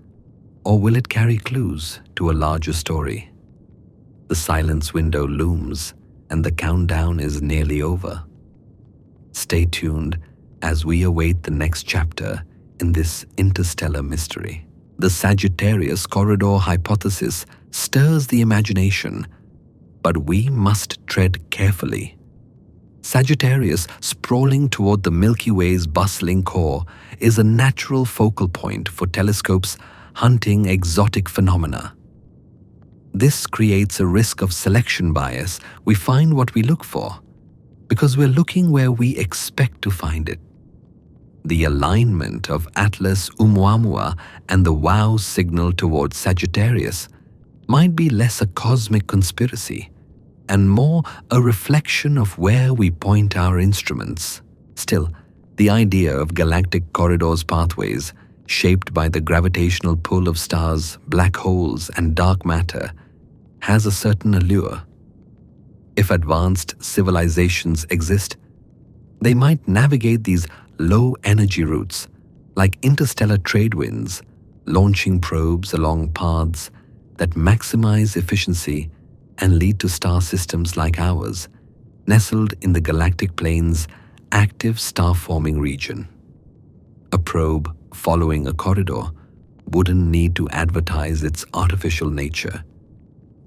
or will it carry clues to a larger story? The silence window looms, and the countdown is nearly over. Stay tuned as we await the next chapter in this interstellar mystery. The Sagittarius Corridor hypothesis stirs the imagination, but we must tread carefully. Sagittarius, sprawling toward the Milky Way's bustling core, is a natural focal point for telescopes hunting exotic phenomena. This creates a risk of selection bias. We find what we look for, because we're looking where we expect to find it. The alignment of Atlas Oumuamua and the WOW signal towards Sagittarius might be less a cosmic conspiracy and more a reflection of where we point our instruments. Still, the idea of galactic corridors pathways shaped by the gravitational pull of stars, black holes, and dark matter has a certain allure. If advanced civilizations exist, they might navigate these low-energy routes like interstellar trade winds, launching probes along paths that maximize efficiency and lead to star systems like ours, nestled in the galactic plane's active star-forming region. A probe following a corridor wouldn't need to advertise its artificial nature.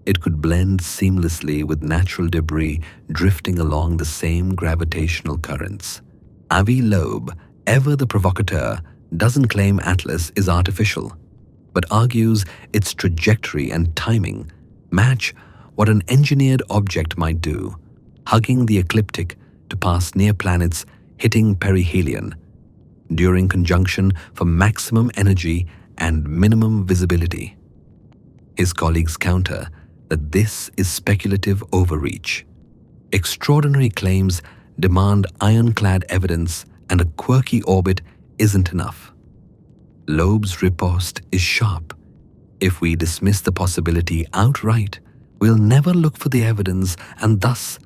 It could blend seamlessly with natural debris drifting along the same gravitational currents. Avi Loeb, ever the provocateur, doesn't claim Atlas is artificial, but argues its trajectory and timing match what an engineered object might do, hugging the ecliptic to pass near planets hitting perihelion, during conjunction for maximum energy and minimum visibility. His colleagues counter that this is speculative overreach. Extraordinary claims demand ironclad evidence, and a quirky orbit isn't enough. Loeb's riposte is sharp. If we dismiss the possibility outright, we'll never look for the evidence and thus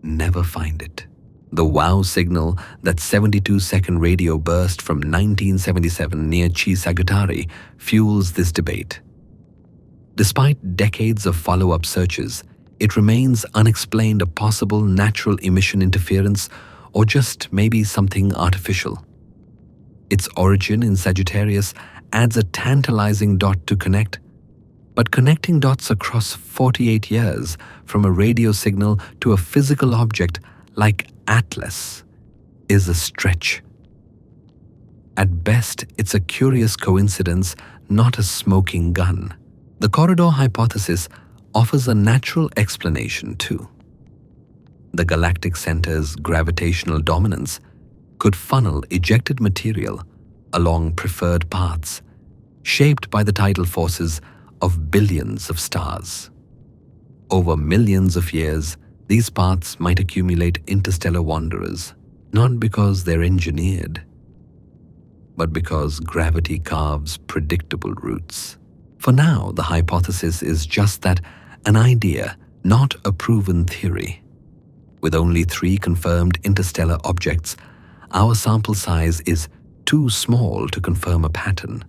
never find it. The wow signal, that 72-second radio burst from 1977 near Sagittarius, fuels this debate. Despite decades of follow-up searches, it remains unexplained a possible natural emission interference or just maybe something artificial. Its origin in Sagittarius adds a tantalizing dot to connect, but connecting dots across 48 years from a radio signal to a physical object like Atlas is a stretch. At best, it's a curious coincidence, not a smoking gun. The corridor hypothesis offers a natural explanation too. The galactic center's gravitational dominance could funnel ejected material along preferred paths, shaped by the tidal forces of billions of stars. Over millions of years, these paths might accumulate interstellar wanderers, not because they're engineered, but because gravity carves predictable routes. For now, the hypothesis is just that, an idea, not a proven theory. With only 3 confirmed interstellar objects, our sample size is too small to confirm a pattern.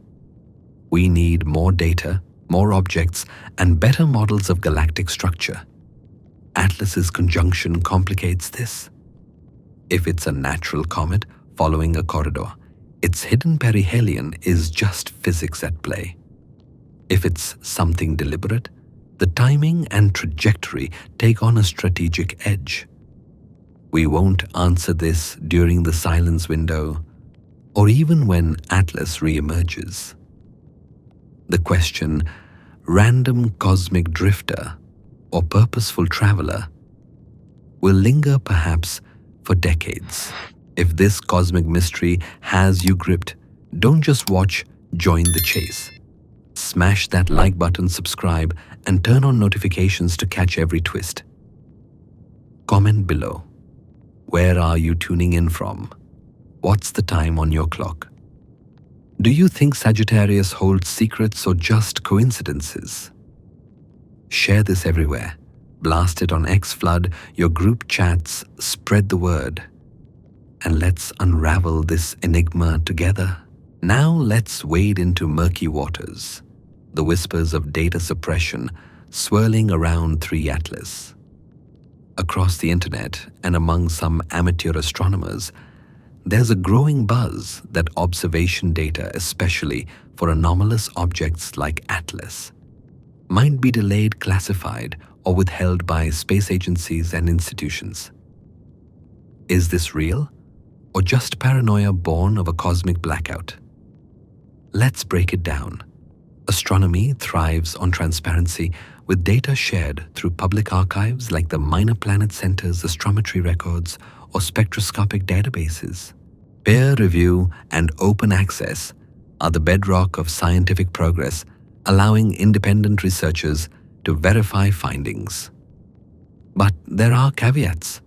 We need more data, more objects, and better models of galactic structure. Atlas's conjunction complicates this. If it's a natural comet following a corridor, its hidden perihelion is just physics at play. If it's something deliberate, the timing and trajectory take on a strategic edge. We won't answer this during the silence window, or even when Atlas reemerges. The question, random cosmic drifter or purposeful traveler, will linger perhaps for decades. If this cosmic mystery has you gripped, don't just watch, join the chase. Smash that like button, subscribe, and turn on notifications to catch every twist. Comment below. Where are you tuning in from? What's the time on your clock? Do you think Sagittarius holds secrets or just coincidences? Share this everywhere. Blast it on X-Flood, your group chats, spread the word. And let's unravel this enigma together. Now let's wade into murky waters. The whispers of data suppression swirling around 3 Atlas. Across the internet and among some amateur astronomers, there's a growing buzz that observation data, especially for anomalous objects like Atlas, might be delayed, classified, or withheld by space agencies and institutions. Is this real, or just paranoia born of a cosmic blackout? Let's break it down. Astronomy thrives on transparency, with data shared through public archives like the Minor Planet Center's astrometry records or spectroscopic databases. Peer review and open access are the bedrock of scientific progress, allowing independent researchers to verify findings. But there are caveats.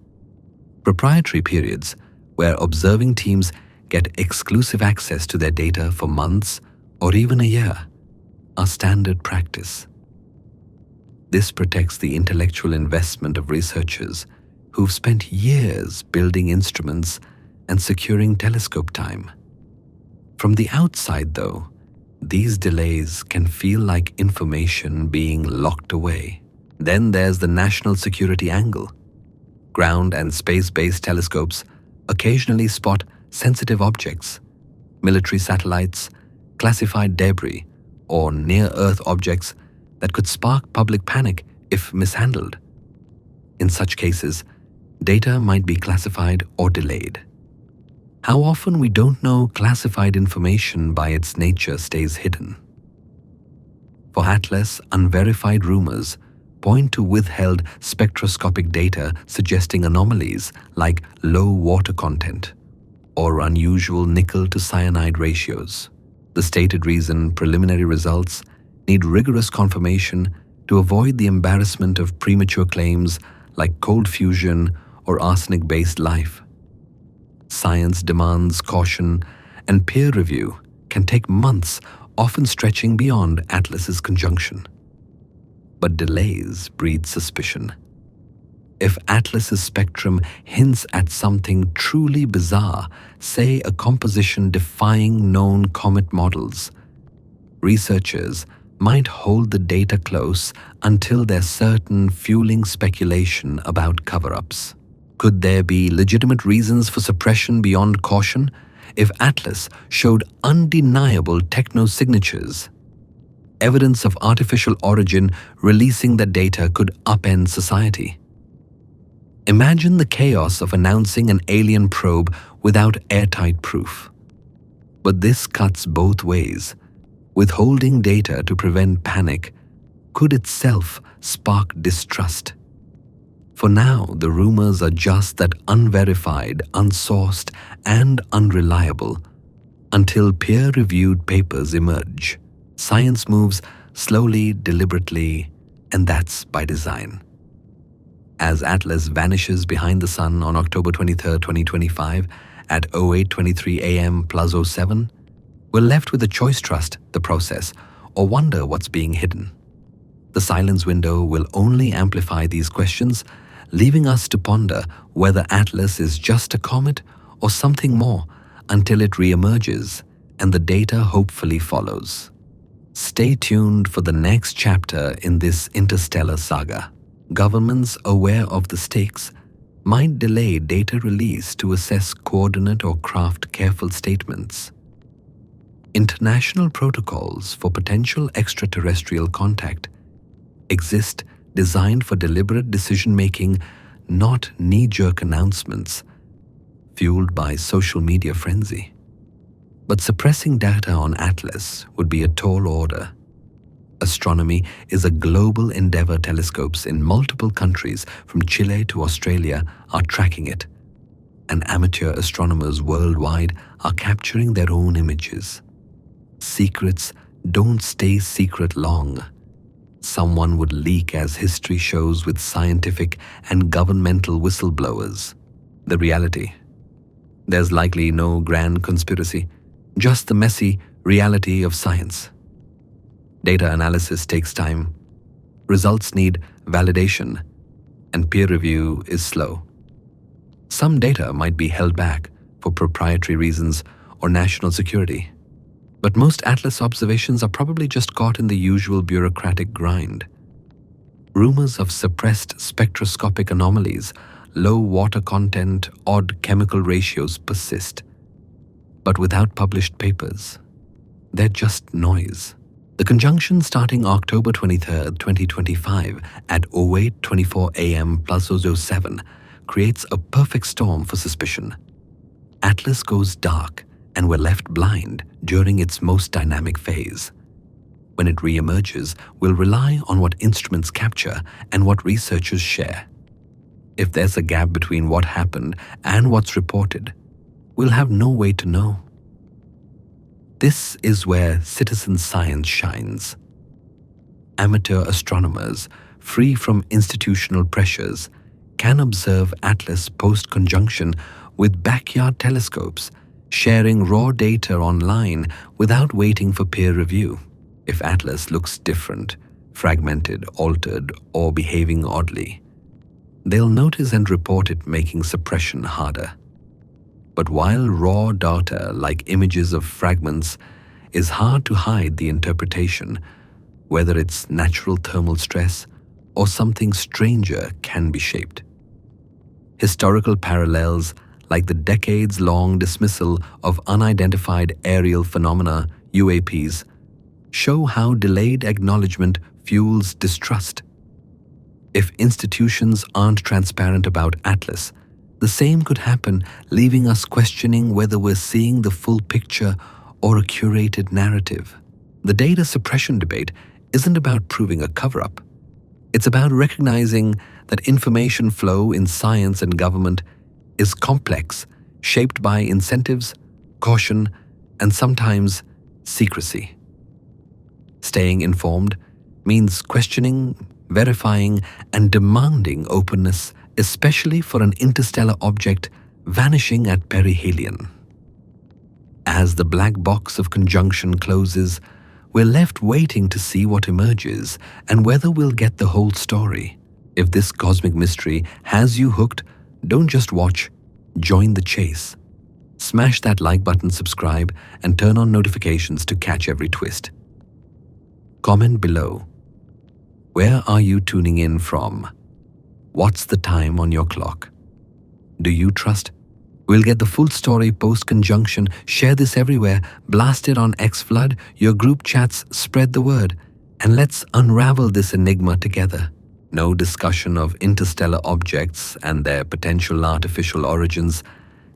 Proprietary periods, where observing teams get exclusive access to their data for months or even a year, are standard practice. This protects the intellectual investment of researchers who've spent years building instruments and securing telescope time. From the outside, though, these delays can feel like information being locked away. Then there's the national security angle. Ground and space-based telescopes occasionally spot sensitive objects, military satellites, classified debris, or near-Earth objects that could spark public panic if mishandled. In such cases, data might be classified or delayed. How often we don't know classified information by its nature stays hidden. For Atlas, unverified rumors point to withheld spectroscopic data suggesting anomalies like low water content or unusual nickel to cyanide ratios. The stated reason, preliminary results, need rigorous confirmation to avoid the embarrassment of premature claims like cold fusion or arsenic-based life. Science demands caution, and peer review can take months, often stretching beyond Atlas's conjunction. But delays breed suspicion. If Atlas's spectrum hints at something truly bizarre, say a composition defying known comet models, researchers might hold the data close until they're certain, fueling speculation about cover-ups. Could there be legitimate reasons for suppression beyond caution? If Atlas showed undeniable techno-signatures, evidence of artificial origin, releasing the data could upend society. Imagine the chaos of announcing an alien probe without airtight proof. But this cuts both ways. Withholding data to prevent panic could itself spark distrust. For now, the rumors are just that unverified, unsourced, and unreliable until peer-reviewed papers emerge. Science moves slowly, deliberately, and that's by design. As Atlas vanishes behind the sun on October 23, 2025 at 08:23 a.m. plus 07, we're left with a choice: trust the process or wonder what's being hidden. The silence window will only amplify these questions, leaving us to ponder whether Atlas is just a comet or something more until it reemerges and the data hopefully follows. Stay tuned for the next chapter in this interstellar saga. Governments aware of the stakes might delay data release to assess coordinate or craft careful statements. International protocols for potential extraterrestrial contact exist, designed for deliberate decision-making, not knee-jerk announcements fueled by social media frenzy. But suppressing data on Atlas would be a tall order. Astronomy is a global endeavor. Telescopes in multiple countries, from Chile to Australia, are tracking it, and amateur astronomers worldwide are capturing their own images. Secrets don't stay secret long. Someone would leak, as history shows with scientific and governmental whistleblowers. The reality: there's likely no grand conspiracy, just the messy reality of science. Data analysis takes time, results need validation, and peer review is slow. Some data might be held back for proprietary reasons or national security, but most Atlas observations are probably just caught in the usual bureaucratic grind. Rumors of suppressed spectroscopic anomalies, low water content, odd chemical ratios persist. But without published papers, they're just noise. The conjunction starting October 23, 2025 at 08:24 a.m. plus 07 creates a perfect storm for suspicion. Atlas goes dark and we're left blind during its most dynamic phase. When it reemerges, we'll rely on what instruments capture and what researchers share. If there's a gap between what happened and what's reported, we'll have no way to know. This is where citizen science shines. Amateur astronomers, free from institutional pressures, can observe Atlas post-conjunction with backyard telescopes, sharing raw data online without waiting for peer review. If Atlas looks different, fragmented, altered, or behaving oddly, they'll notice and report it, making suppression harder. But while raw data, like images of fragments, is hard to hide the interpretation, whether it's natural thermal stress or something stranger can be shaped. Historical parallels, like the decades-long dismissal of unidentified aerial phenomena, UAPs, show how delayed acknowledgement fuels distrust. If institutions aren't transparent about Atlas, the same could happen, leaving us questioning whether we're seeing the full picture or a curated narrative. The data suppression debate isn't about proving a cover-up. It's about recognizing that information flow in science and government is complex, shaped by incentives, caution, and sometimes secrecy. Staying informed means questioning, verifying, and demanding openness, especially for an interstellar object vanishing at perihelion. As the black box of conjunction closes, we're left waiting to see what emerges and whether we'll get the whole story. If this cosmic mystery has you hooked, don't just watch, join the chase. Smash that like button, subscribe, and turn on notifications to catch every twist. Comment below. Where are you tuning in from? What's the time on your clock? Do you trust? We'll get the full story post-conjunction. Share this everywhere. Blast it on XFlood, your group chats, spread the word. And let's unravel this enigma together. No discussion of interstellar objects and their potential artificial origins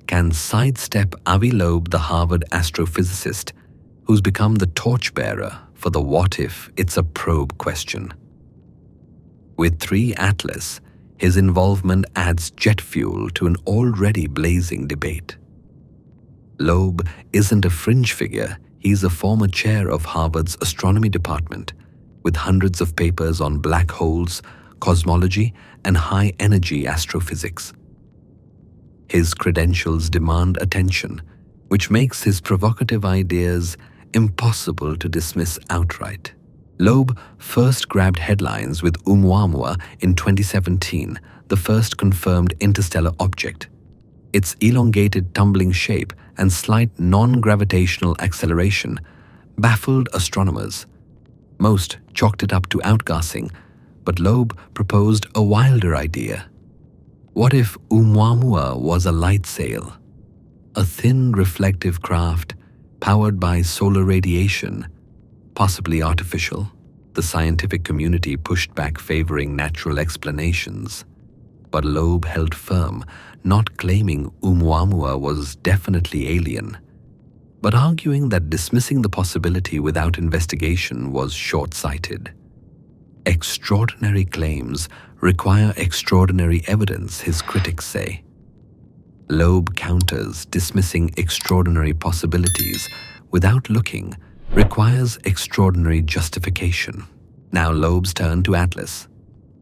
can sidestep Avi Loeb, the Harvard astrophysicist, who's become the torchbearer for the what if it's a probe question. With 3 Atlas, his involvement adds jet fuel to an already blazing debate. Loeb isn't a fringe figure, he's a former chair of Harvard's astronomy department, with hundreds of papers on black holes, cosmology, and high-energy astrophysics. His credentials demand attention, which makes his provocative ideas impossible to dismiss outright. Loeb first grabbed headlines with Oumuamua in 2017, the first confirmed interstellar object. Its elongated tumbling shape and slight non-gravitational acceleration baffled astronomers. Most chalked it up to outgassing, but Loeb proposed a wilder idea. What if Oumuamua was a light sail? A thin reflective craft powered by solar radiation, possibly artificial. The scientific community pushed back, favoring natural explanations. But Loeb held firm, not claiming Oumuamua was definitely alien, but arguing that dismissing the possibility without investigation was short-sighted. Extraordinary claims require extraordinary evidence, his critics say. Loeb counters dismissing extraordinary possibilities without looking requires extraordinary justification. Now Loeb's turn to Atlas.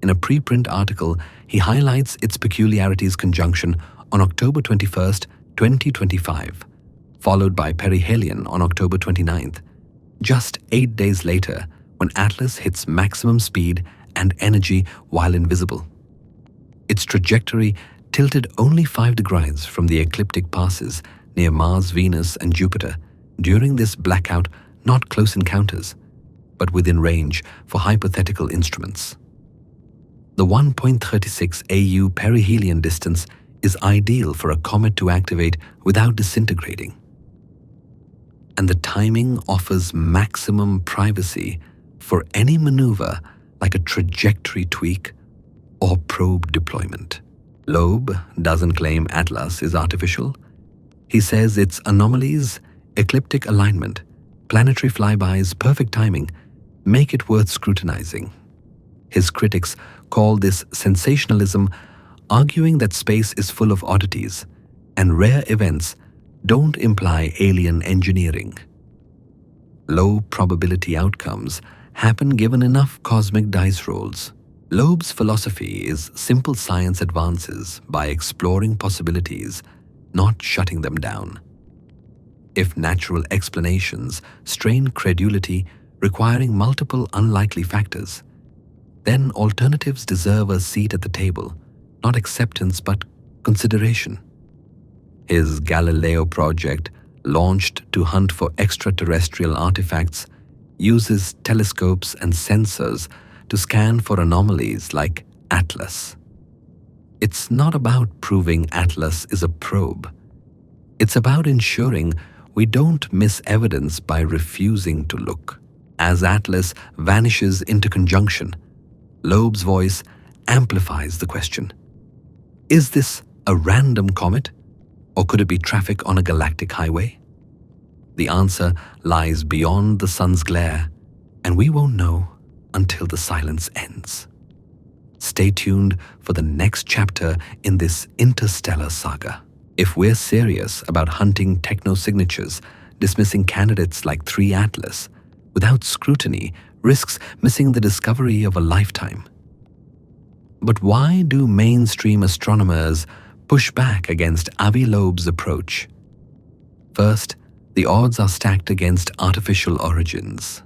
In a preprint article, he highlights its peculiarities conjunction on October 21st, 2025, followed by perihelion on October 29th, just 8 days later, when Atlas hits maximum speed and energy while invisible. Its trajectory tilted only 5 degrees from the ecliptic passes near Mars, Venus, and Jupiter during this blackout, not close encounters, but within range for hypothetical instruments. The 1.36 AU perihelion distance is ideal for a comet to activate without disintegrating. And the timing offers maximum privacy for any maneuver like a trajectory tweak or probe deployment. Loeb doesn't claim Atlas is artificial. He says its anomalies, ecliptic alignment, planetary flybys, perfect timing make it worth scrutinizing. His critics call this sensationalism, arguing that space is full of oddities and rare events don't imply alien engineering. Low probability outcomes happen given enough cosmic dice rolls. Loeb's philosophy is simple science advances by exploring possibilities, not shutting them down. If natural explanations strain credulity, requiring multiple unlikely factors, then alternatives deserve a seat at the table, not acceptance but consideration. His Galileo project, launched to hunt for extraterrestrial artifacts, uses telescopes and sensors to scan for anomalies like Atlas. It's not about proving Atlas is a probe. It's about ensuring we don't miss evidence by refusing to look. As Atlas vanishes into conjunction, Loeb's voice amplifies the question. Is this a random comet, or could it be traffic on a galactic highway? The answer lies beyond the sun's glare, and we won't know until the silence ends. Stay tuned for the next chapter in this interstellar saga. If we're serious about hunting techno-signatures, dismissing candidates like 3 Atlas without scrutiny risks missing the discovery of a lifetime. But why do mainstream astronomers push back against Avi Loeb's approach? First, the odds are stacked against artificial origins.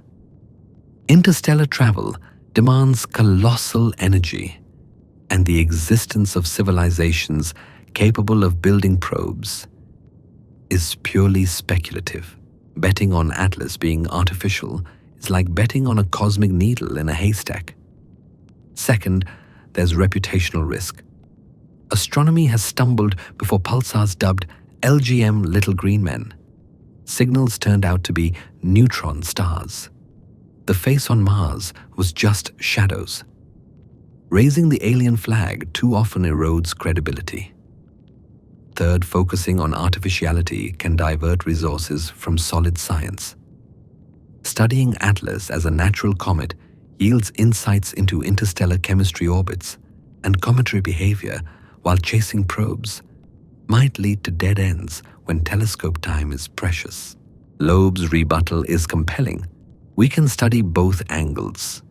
Interstellar travel demands colossal energy. and the existence of civilizations capable of building probes is purely speculative. Betting on Atlas being artificial is like betting on a cosmic needle in a haystack. Second, there's reputational risk. Astronomy has stumbled before pulsars dubbed LGM little green men. Signals turned out to be neutron stars. The face on Mars was just shadows. Raising the alien flag too often erodes credibility. Third, focusing on artificiality can divert resources from solid science. Studying Atlas as a natural comet yields insights into interstellar chemistry orbits and cometary behavior while chasing probes might lead to dead ends when telescope time is precious. Loeb's rebuttal is compelling. We can study both angles.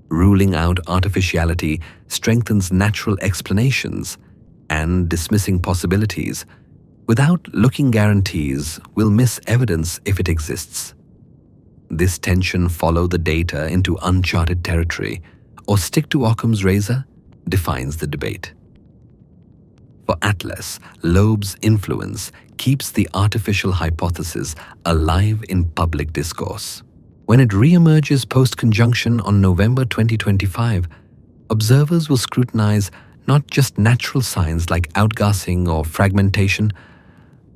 Ruling out artificiality strengthens natural explanations, and dismissing possibilities without looking guarantees we'll miss evidence if it exists. This tension, follow the data into uncharted territory or stick to Occam's razor, defines the debate. For Atlas, Loeb's influence keeps the artificial hypothesis alive in public discourse. When it reemerges post-conjunction on November 2025, observers will scrutinize not just natural signs like outgassing or fragmentation,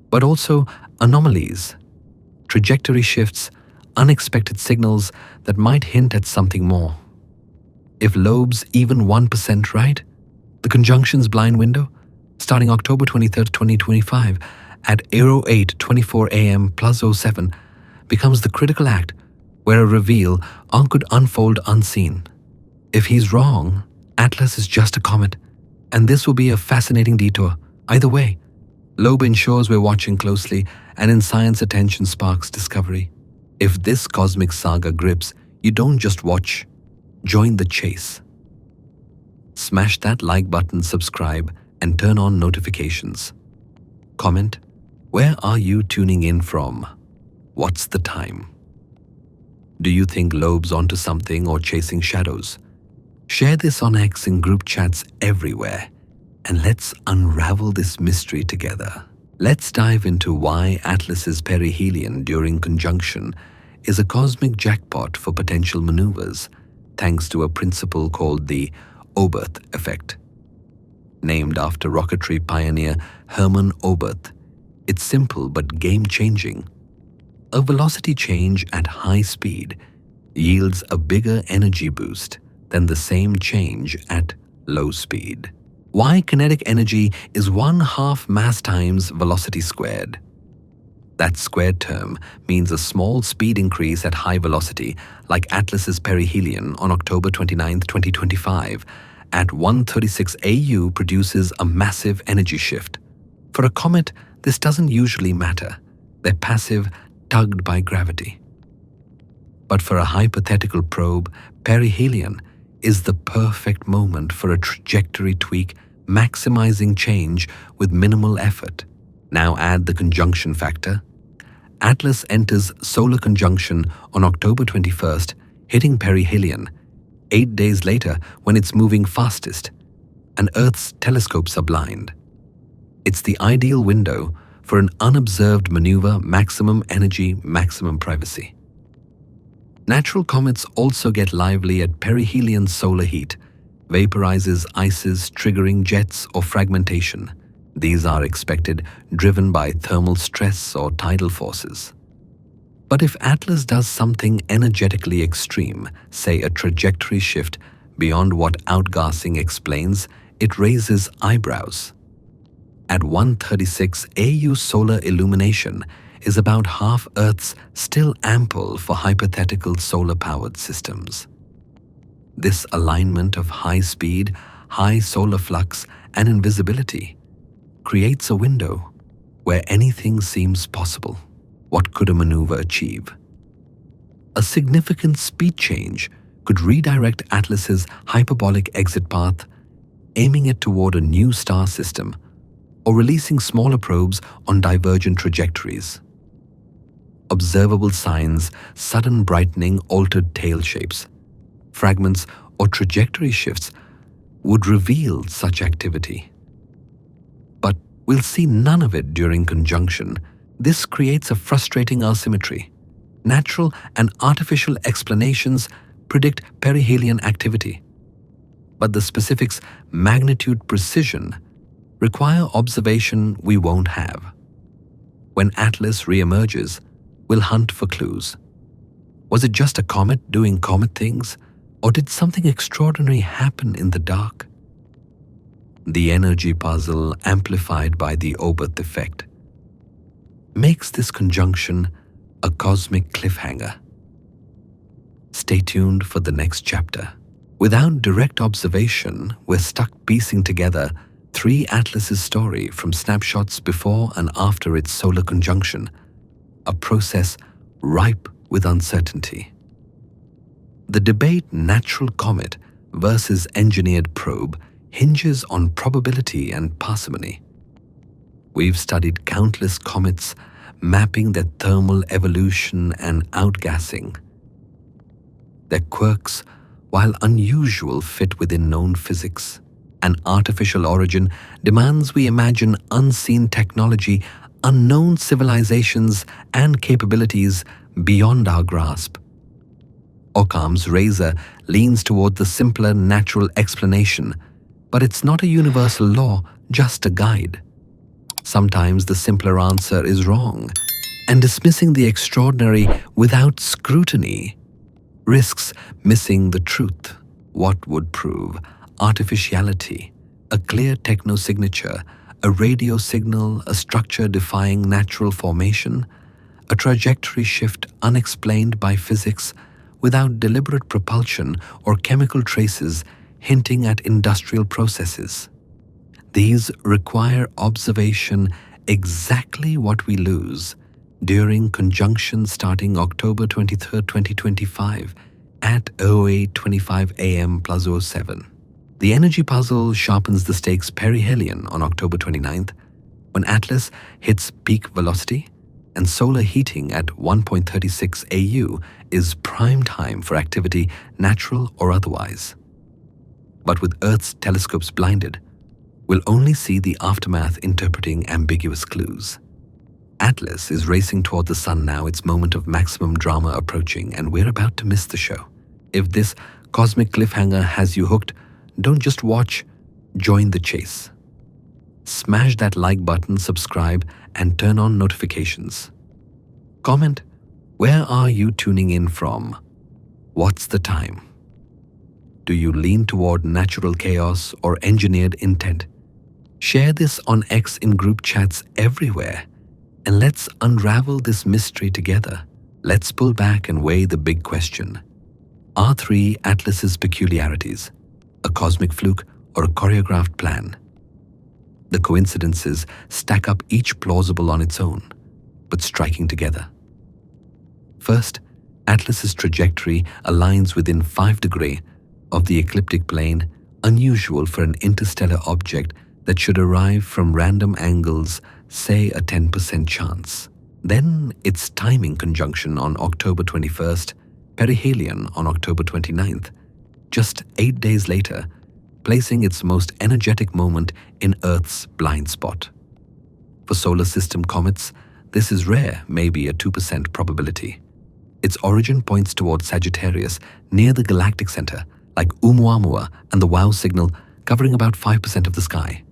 but also anomalies, trajectory shifts, unexpected signals that might hint at something more. If Loeb's even 1% right, the conjunction's blind window, starting October 23, 2025, at 08:24 a.m. plus 07, becomes the critical act where a reveal could unfold unseen. If he's wrong, Atlas is just a comet, and this will be a fascinating detour. Either way, Loeb ensures we're watching closely, and in science attention sparks discovery. If this cosmic saga grips, you don't just watch, join the chase. Smash that like button, subscribe, and turn on notifications. Comment, where are you tuning in from? What's the time? Do you think Loeb's onto something or chasing shadows? Share this on X in group chats everywhere, and let's unravel this mystery together. Let's dive into why Atlas's perihelion during conjunction is a cosmic jackpot for potential maneuvers, thanks to a principle called the Oberth effect. Named after rocketry pioneer Hermann Oberth, it's simple but game-changing. A velocity change at high speed yields a bigger energy boost than the same change at low speed. Why kinetic energy is 1/2 mass times velocity squared. That squared term means a small speed increase at high velocity, like Atlas's perihelion on October 29, 2025, at 136 AU produces a massive energy shift. For a comet, this doesn't usually matter. They're passive, tugged by gravity. But for a hypothetical probe, perihelion is the perfect moment for a trajectory tweak, maximizing change with minimal effort. Now add the conjunction factor. Atlas enters solar conjunction on October 21st, hitting perihelion 8 days later when it's moving fastest, and Earth's telescopes are blind. It's the ideal window for an unobserved maneuver, maximum energy, maximum privacy. Natural comets also get lively at perihelion solar heat, vaporizes ices, triggering jets or fragmentation. These are expected, driven by thermal stress or tidal forces. But if Atlas does something energetically extreme, say a trajectory shift beyond what outgassing explains, it raises eyebrows. At 136 AU, solar illumination is about half Earth's, still ample for hypothetical solar-powered systems. This alignment of high speed, high solar flux, and invisibility creates a window where anything seems possible. What could a maneuver achieve? A significant speed change could redirect Atlas's hyperbolic exit path, aiming it toward a new star system, or releasing smaller probes on divergent trajectories. Observable signs, sudden brightening, altered tail shapes, fragments, or trajectory shifts would reveal such activity. But we'll see none of it during conjunction. This creates a frustrating asymmetry. Natural and artificial explanations predict perihelion activity, but the specifics, magnitude, precision require observation we won't have. When Atlas reemerges, we'll hunt for clues. Was it just a comet doing comet things, or did something extraordinary happen in the dark? The energy puzzle, amplified by the Oberth effect, makes this conjunction a cosmic cliffhanger. Stay tuned for the next chapter. Without direct observation, we're stuck piecing together 3 Atlas's story from snapshots before and after its solar conjunction, a process ripe with uncertainty. The debate natural comet versus engineered probe hinges on probability and parsimony. We've studied countless comets, mapping their thermal evolution and outgassing. Their quirks, while unusual, fit within known physics. An artificial origin demands we imagine unseen technology, unknown civilizations, and capabilities beyond our grasp. Occam's razor leans toward the simpler natural explanation, but it's not a universal law, just a guide. Sometimes the simpler answer is wrong, and dismissing the extraordinary without scrutiny risks missing the truth. What would prove artificiality, a clear technosignature, a radio signal, a structure defying natural formation, a trajectory shift unexplained by physics without deliberate propulsion or chemical traces hinting at industrial processes. These require observation, exactly what we lose during conjunction starting October 23, 2025 at 08:25 AM plus 07. The energy puzzle sharpens the stakes perihelion on October 29th when Atlas hits peak velocity and solar heating at 1.36 AU is prime time for activity, natural or otherwise. But with Earth's telescopes blinded, we'll only see the aftermath interpreting ambiguous clues. Atlas is racing toward the sun now, its moment of maximum drama approaching, and we're about to miss the show. If this cosmic cliffhanger has you hooked, don't just watch, join the chase. Smash that like button, subscribe, and turn on notifications. Comment, where are you tuning in from? What's the time? Do you lean toward natural chaos or engineered intent? Share this on X in group chats everywhere, and let's unravel this mystery together. Let's pull back and weigh the big question. Are 3 Atlas's peculiarities a cosmic fluke or a choreographed plan? The coincidences stack up, each plausible on its own, but striking together. First, Atlas's trajectory aligns within 5 degrees of the ecliptic plane, unusual for an interstellar object that should arrive from random angles, say a 10% chance. Then its timing conjunction on October 21st, perihelion on October 29th, just 8 days later, placing its most energetic moment in Earth's blind spot. For solar system comets, this is rare, maybe a 2% probability. Its origin points towards Sagittarius, near the galactic center, like Oumuamua and the WOW signal, covering about 5% of the sky.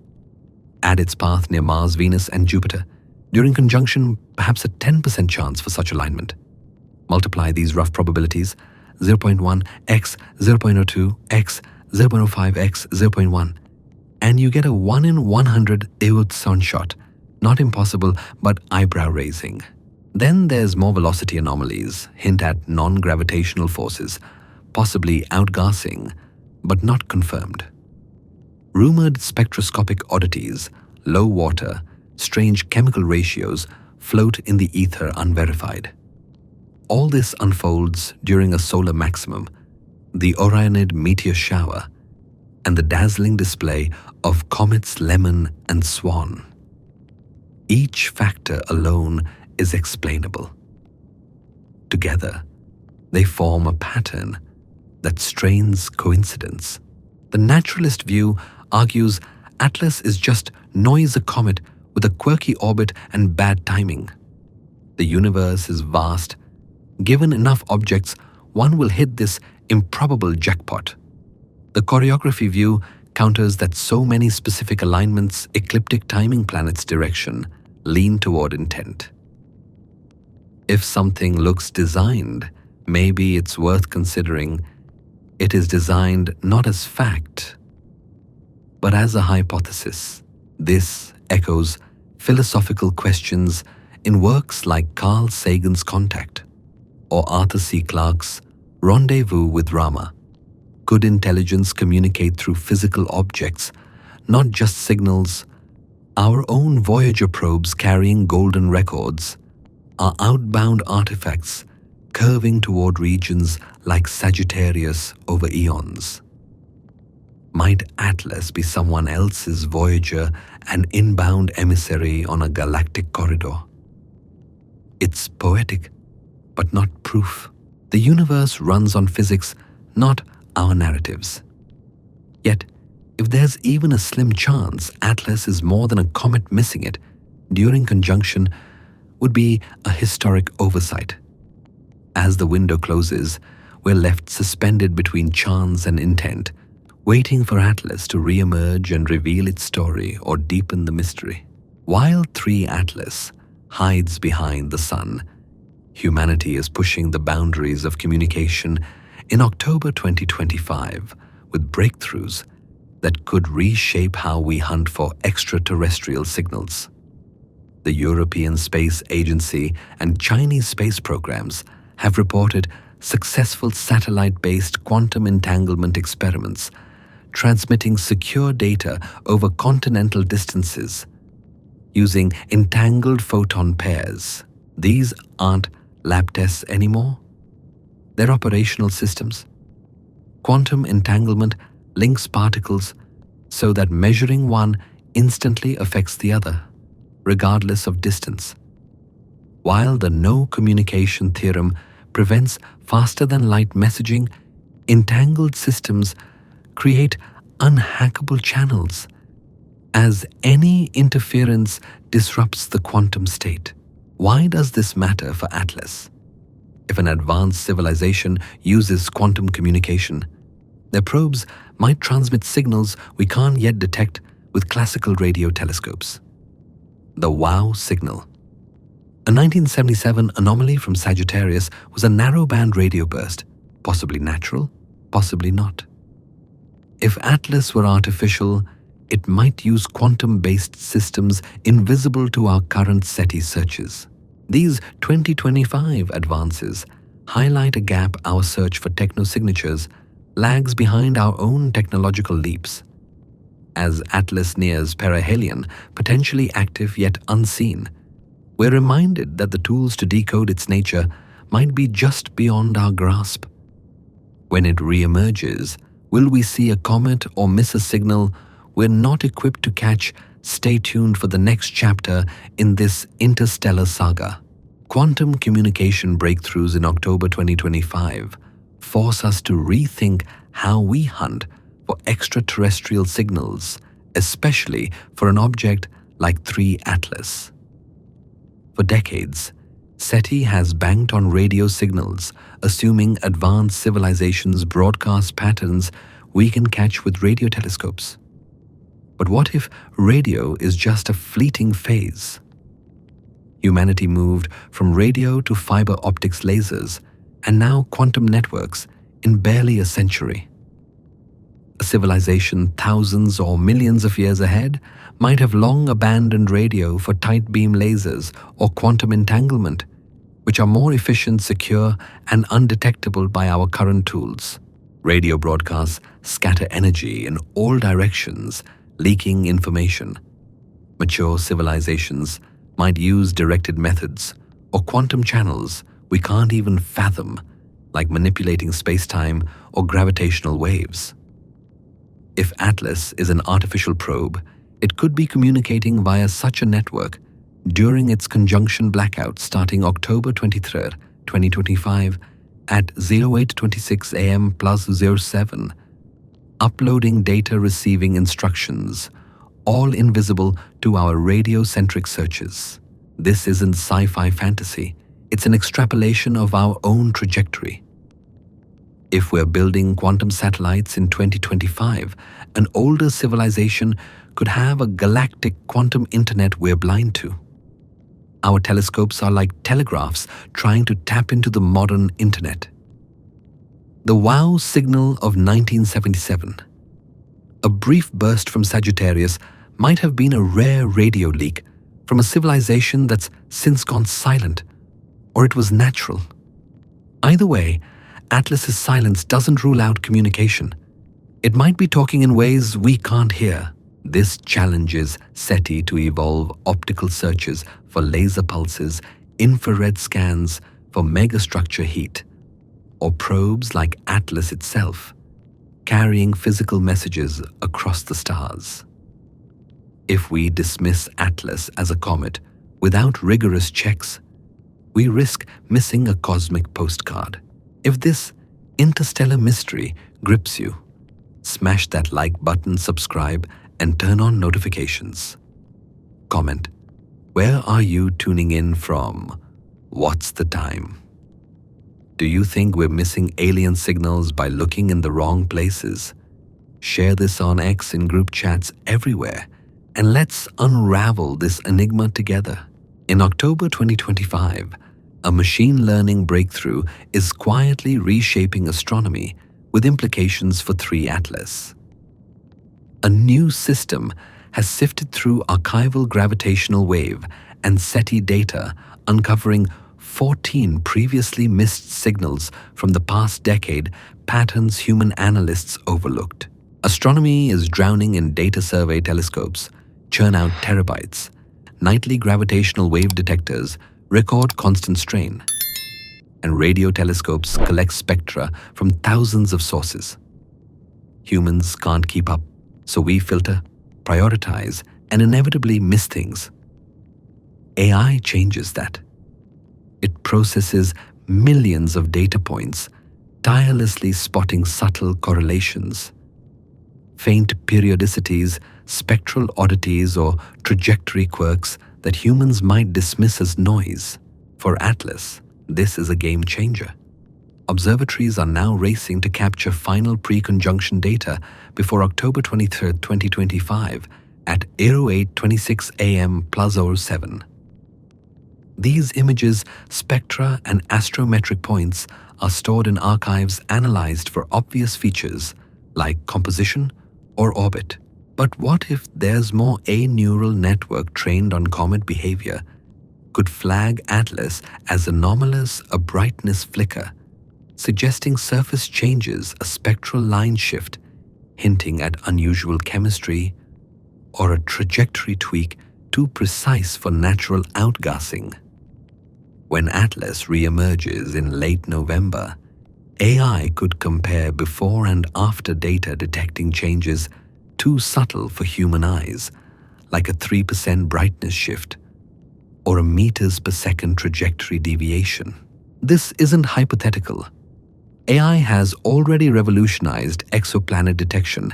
Add its path near Mars, Venus, and Jupiter. During conjunction, perhaps a 10% chance for such alignment. Multiply these rough probabilities, 0.1 x 0.02 x 0.05 x 0.1, and you get a 1 in 100 Eötson shot. Not impossible, but eyebrow-raising. Then there's more velocity anomalies, hint at non-gravitational forces, possibly outgassing, but not confirmed. Rumored spectroscopic oddities, low water, strange chemical ratios float in the ether unverified. All this unfolds during a solar maximum, the Orionid meteor shower, and the dazzling display of Comets Lemon and Swan. Each factor alone is explainable. Together, they form a pattern that strains coincidence. The naturalist view argues Atlas is just noise a comet with a quirky orbit and bad timing. The universe is vast. Given enough objects, one will hit this improbable jackpot. The choreography view counters that so many specific alignments, ecliptic timing planets' direction, lean toward intent. If something looks designed, maybe it's worth considering it is designed not as fact, but as a hypothesis. This echoes philosophical questions in works like Carl Sagan's Contact or Arthur C. Clarke's Rendezvous with Rama. Could intelligence communicate through physical objects, not just signals? Our own Voyager probes carrying golden records are outbound artifacts curving toward regions like Sagittarius over eons. Might Atlas be someone else's Voyager, an inbound emissary on a galactic corridor? It's poetic, but not proof. The universe runs on physics, not our narratives. Yet, if there's even a slim chance Atlas is more than a comet missing it during conjunction, would be a historic oversight. As the window closes, we're left suspended between chance and intent, waiting for Atlas to reemerge and reveal its story or deepen the mystery. While 3 Atlas hides behind the sun, humanity is pushing the boundaries of communication in October 2025 with breakthroughs that could reshape how we hunt for extraterrestrial signals. The European Space Agency and Chinese space programs have reported successful satellite-based quantum entanglement experiments, transmitting secure data over continental distances using entangled photon pairs. These aren't lab tests anymore. They're operational systems. Quantum entanglement links particles so that measuring one instantly affects the other, regardless of distance. While the no communication theorem prevents faster-than-light messaging, entangled systems create unhackable channels, as any interference disrupts the quantum state. Why does this matter for Atlas? If an advanced civilization uses quantum communication, their probes might transmit signals we can't yet detect with classical radio telescopes. The WOW signal. A 1977 anomaly from Sagittarius was a narrow-band radio burst, possibly natural, possibly not. If Atlas were artificial, it might use quantum-based systems invisible to our current SETI searches. These 2025 advances highlight a gap our search for techno-signatures lags behind our own technological leaps. As Atlas nears perihelion, potentially active yet unseen, we're reminded that the tools to decode its nature might be just beyond our grasp. When it reemerges, will we see a comet or miss a signal we're not equipped to catch? Stay tuned for the next chapter in this interstellar saga. Quantum communication breakthroughs in October 2025 force us to rethink how we hunt for extraterrestrial signals, especially for an object like 3 Atlas. For decades, SETI has banked on radio signals, assuming advanced civilizations broadcast patterns we can catch with radio telescopes. But what if radio is just a fleeting phase? Humanity moved from radio to fiber optics lasers and now quantum networks in barely a century. A civilization thousands or millions of years ahead might have long abandoned radio for tight beam lasers or quantum entanglement, which are more efficient, secure, and undetectable by our current tools. Radio broadcasts scatter energy in all directions, leaking information. Mature civilizations might use directed methods or quantum channels we can't even fathom, like manipulating space-time or gravitational waves. If Atlas is an artificial probe, it could be communicating via such a network during its conjunction blackout starting October 23, 2025 at 0826 am +07. uploading data, receiving instructions, all invisible to our radiocentric searches. This isn't sci-fi fantasy. It's an extrapolation of our own trajectory. If we're building quantum satellites in 2025, an older civilization could have a galactic quantum internet we're blind to. Our telescopes are like telegraphs trying to tap into the modern internet. The wow signal of 1977. A brief burst from Sagittarius might have been a rare radio leak from a civilization that's since gone silent, or it was natural. Either way, Atlas's silence doesn't rule out communication. It might be talking in ways we can't hear. This challenges SETI to evolve optical searches for laser pulses, infrared scans for megastructure heat, or probes like Atlas itself, carrying physical messages across the stars. If we dismiss Atlas as a comet without rigorous checks, we risk missing a cosmic postcard. If this interstellar mystery grips you, smash that like button, subscribe, and turn on notifications. Comment, where are you tuning in from? What's the time? Do you think we're missing alien signals by looking in the wrong places? Share this on X, in group chats everywhere, and let's unravel this enigma together. In October 2025, a machine learning breakthrough is quietly reshaping astronomy with implications for 3 Atlas. A new system has sifted through archival gravitational wave and SETI data, uncovering 14 previously missed signals from the past decade, patterns human analysts overlooked. Astronomy is drowning in data survey telescopes, churn out terabytes. Nightly gravitational wave detectors record constant strain, and radio telescopes collect spectra from thousands of sources. Humans can't keep up, so we filter, prioritize, and inevitably miss things. AI changes that. It processes millions of data points, tirelessly spotting subtle correlations. Faint periodicities, spectral oddities, or trajectory quirks that humans might dismiss as noise. For Atlas, this is a game changer. Observatories are now racing to capture final pre-conjunction data before October 23, 2025 at 08:26 a.m. +07. These images, spectra, and astrometric points are stored in archives analyzed for obvious features like composition or orbit. But what if there's more? A neural network trained on comet behavior could flag Atlas as anomalous, a brightness flicker, suggesting surface changes, a spectral line shift, hinting at unusual chemistry, or a trajectory tweak too precise for natural outgassing. When Atlas reemerges in late November, AI could compare before and after data, detecting changes too subtle for human eyes, like a 3% brightness shift or a meters per second trajectory deviation. This isn't hypothetical. AI has already revolutionized exoplanet detection,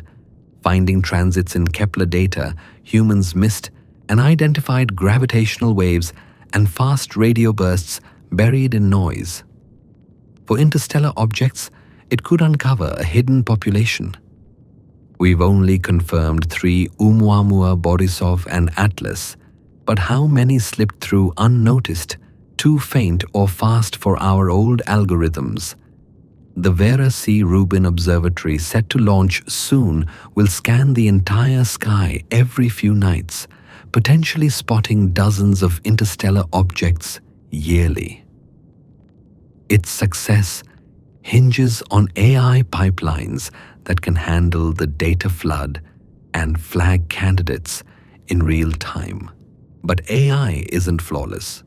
finding transits in Kepler data humans missed, and identified gravitational waves and fast radio bursts buried in noise. For interstellar objects, it could uncover a hidden population. We've only confirmed 3: Oumuamua, Borisov, and Atlas, but how many slipped through unnoticed, too faint or fast for our old algorithms? The Vera C. Rubin Observatory, set to launch soon, will scan the entire sky every few nights, potentially spotting dozens of interstellar objects yearly. Its success hinges on AI pipelines that can handle the data flood and flag candidates in real time. But AI isn't flawless.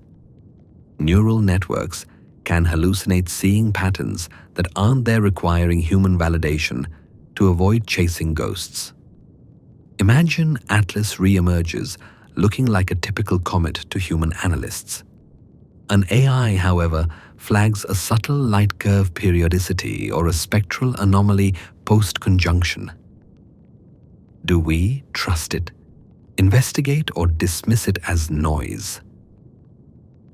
Neural networks can hallucinate, seeing patterns that aren't there, requiring human validation to avoid chasing ghosts. Imagine Atlas reemerges looking like a typical comet to human analysts. An AI, however, flags a subtle light curve periodicity or a spectral anomaly post-conjunction. Do we trust it, investigate, or dismiss it as noise?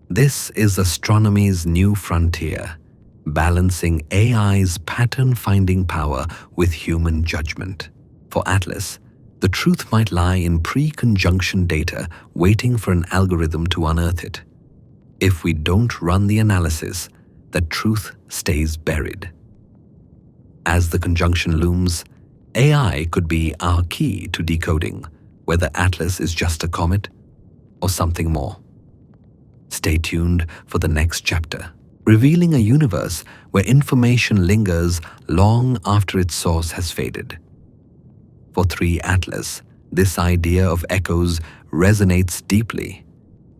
This is astronomy's new frontier, balancing AI's pattern-finding power with human judgment. For Atlas, the truth might lie in pre-conjunction data waiting for an algorithm to unearth it. If we don't run the analysis, the truth stays buried. As the conjunction looms, AI could be our key to decoding whether Atlas is just a comet or something more. Stay tuned for the next chapter, revealing a universe where information lingers long after its source has faded. For 3 Atlas, this idea of echoes resonates deeply.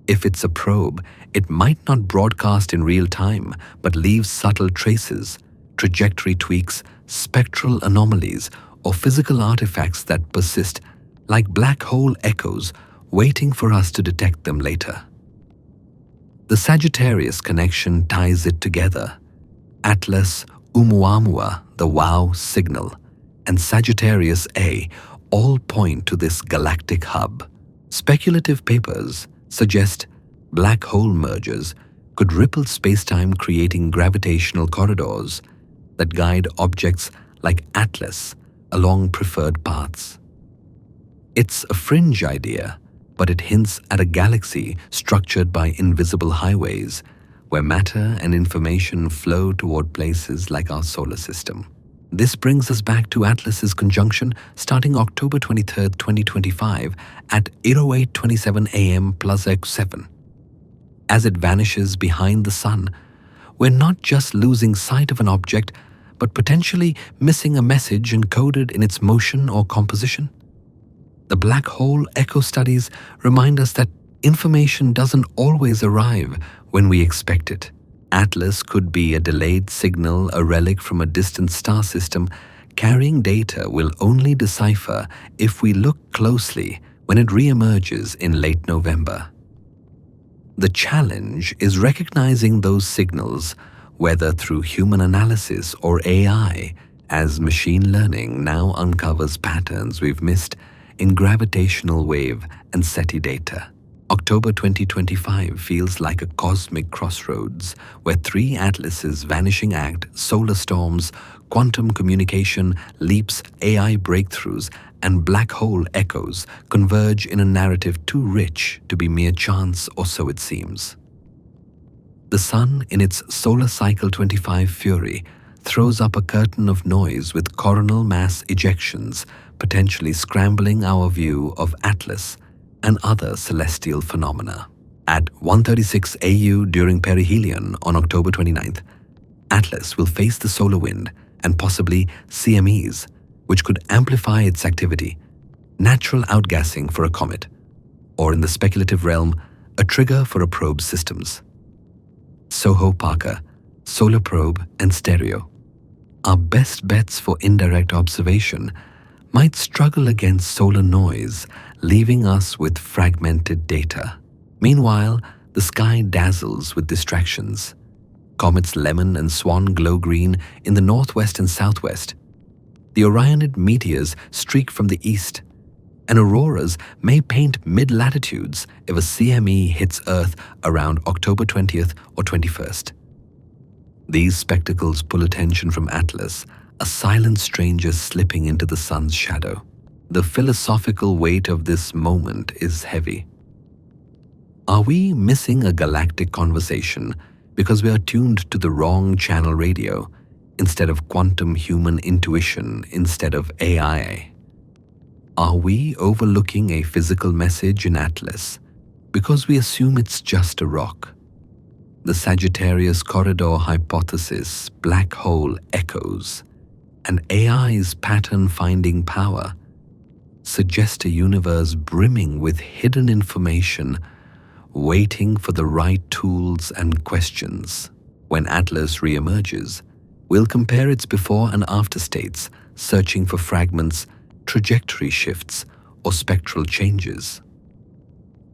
If it's a probe, it might not broadcast in real time, but leave subtle traces, trajectory tweaks, spectral anomalies, or physical artifacts that persist like black hole echoes waiting for us to detect them later. The Sagittarius connection ties it together. Atlas, Oumuamua, the WOW signal, and Sagittarius A all point to this galactic hub. Speculative papers suggest black hole mergers could ripple spacetime, creating gravitational corridors that guide objects like Atlas along preferred paths. It's a fringe idea, but it hints at a galaxy structured by invisible highways where matter and information flow toward places like our solar system. This brings us back to Atlas's conjunction starting October 23, 2025 at 8:08:27 a.m. plus X7. As it vanishes behind the sun, we're not just losing sight of an object, but potentially missing a message encoded in its motion or composition. The black hole echo studies remind us that information doesn't always arrive when we expect it. Atlas could be a delayed signal, a relic from a distant star system, carrying data we'll only decipher if we look closely when it reemerges in late November. The challenge is recognizing those signals, whether through human analysis or AI, as machine learning now uncovers patterns we've missed in gravitational wave and SETI data. October 2025 feels like a cosmic crossroads where 3 Atlases vanishing act, solar storms, quantum communication, leaps, AI breakthroughs, and black hole echoes converge in a narrative too rich to be mere chance, or so it seems. The Sun, in its solar cycle 25 fury, throws up a curtain of noise with coronal mass ejections, potentially scrambling our view of Atlas and other celestial phenomena. At 1:36 AU during perihelion on October 29th, Atlas will face the solar wind and possibly CMEs, which could amplify its activity, natural outgassing for a comet, or in the speculative realm, a trigger for a probe's systems. Soho Parker, Solar Probe, and Stereo, our best bets for indirect observation, might struggle against solar noise, leaving us with fragmented data. Meanwhile, the sky dazzles with distractions. Comets Lemon and Swan glow green in the northwest and southwest. The Orionid meteors streak from the east, and auroras may paint mid-latitudes if a CME hits Earth around October 20th or 21st. These spectacles pull attention from Atlas, a silent stranger slipping into the sun's shadow. The philosophical weight of this moment is heavy. Are we missing a galactic conversation because we are tuned to the wrong channel radio instead of quantum human intuition instead of AI? Are we overlooking a physical message in Atlas because we assume it's just a rock? The Sagittarius Corridor hypothesis, black hole echoes, and AI's pattern-finding power suggest a universe brimming with hidden information, waiting for the right tools and questions. When Atlas reemerges, we'll compare its before and after states, searching for fragments, trajectory shifts, or spectral changes.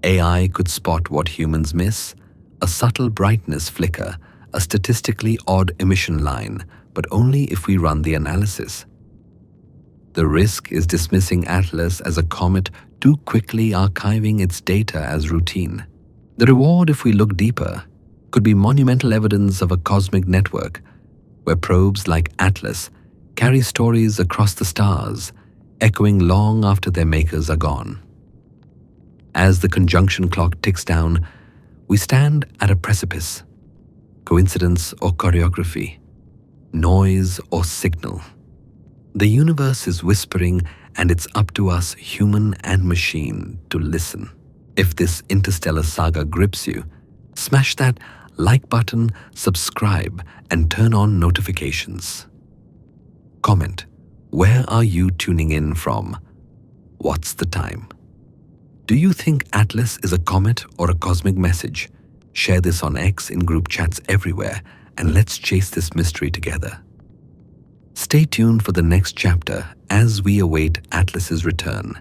AI could spot what humans miss: a subtle brightness flicker, a statistically odd emission line, but only if we run the analysis. The risk is dismissing Atlas as a comet too quickly, archiving its data as routine. The reward, if we look deeper, could be monumental evidence of a cosmic network where probes like Atlas carry stories across the stars, echoing long after their makers are gone. As the conjunction clock ticks down, we stand at a precipice. Coincidence or choreography? Noise or signal? The universe is whispering, and it's up to us, human and machine, to listen. If this interstellar saga grips you, smash that like button, subscribe, and turn on notifications. Comment, where are you tuning in from? What's the time? Do you think Atlas is a comet or a cosmic message? Share this on X, in group chats everywhere, and let's chase this mystery together. Stay tuned for the next chapter as we await Atlas's return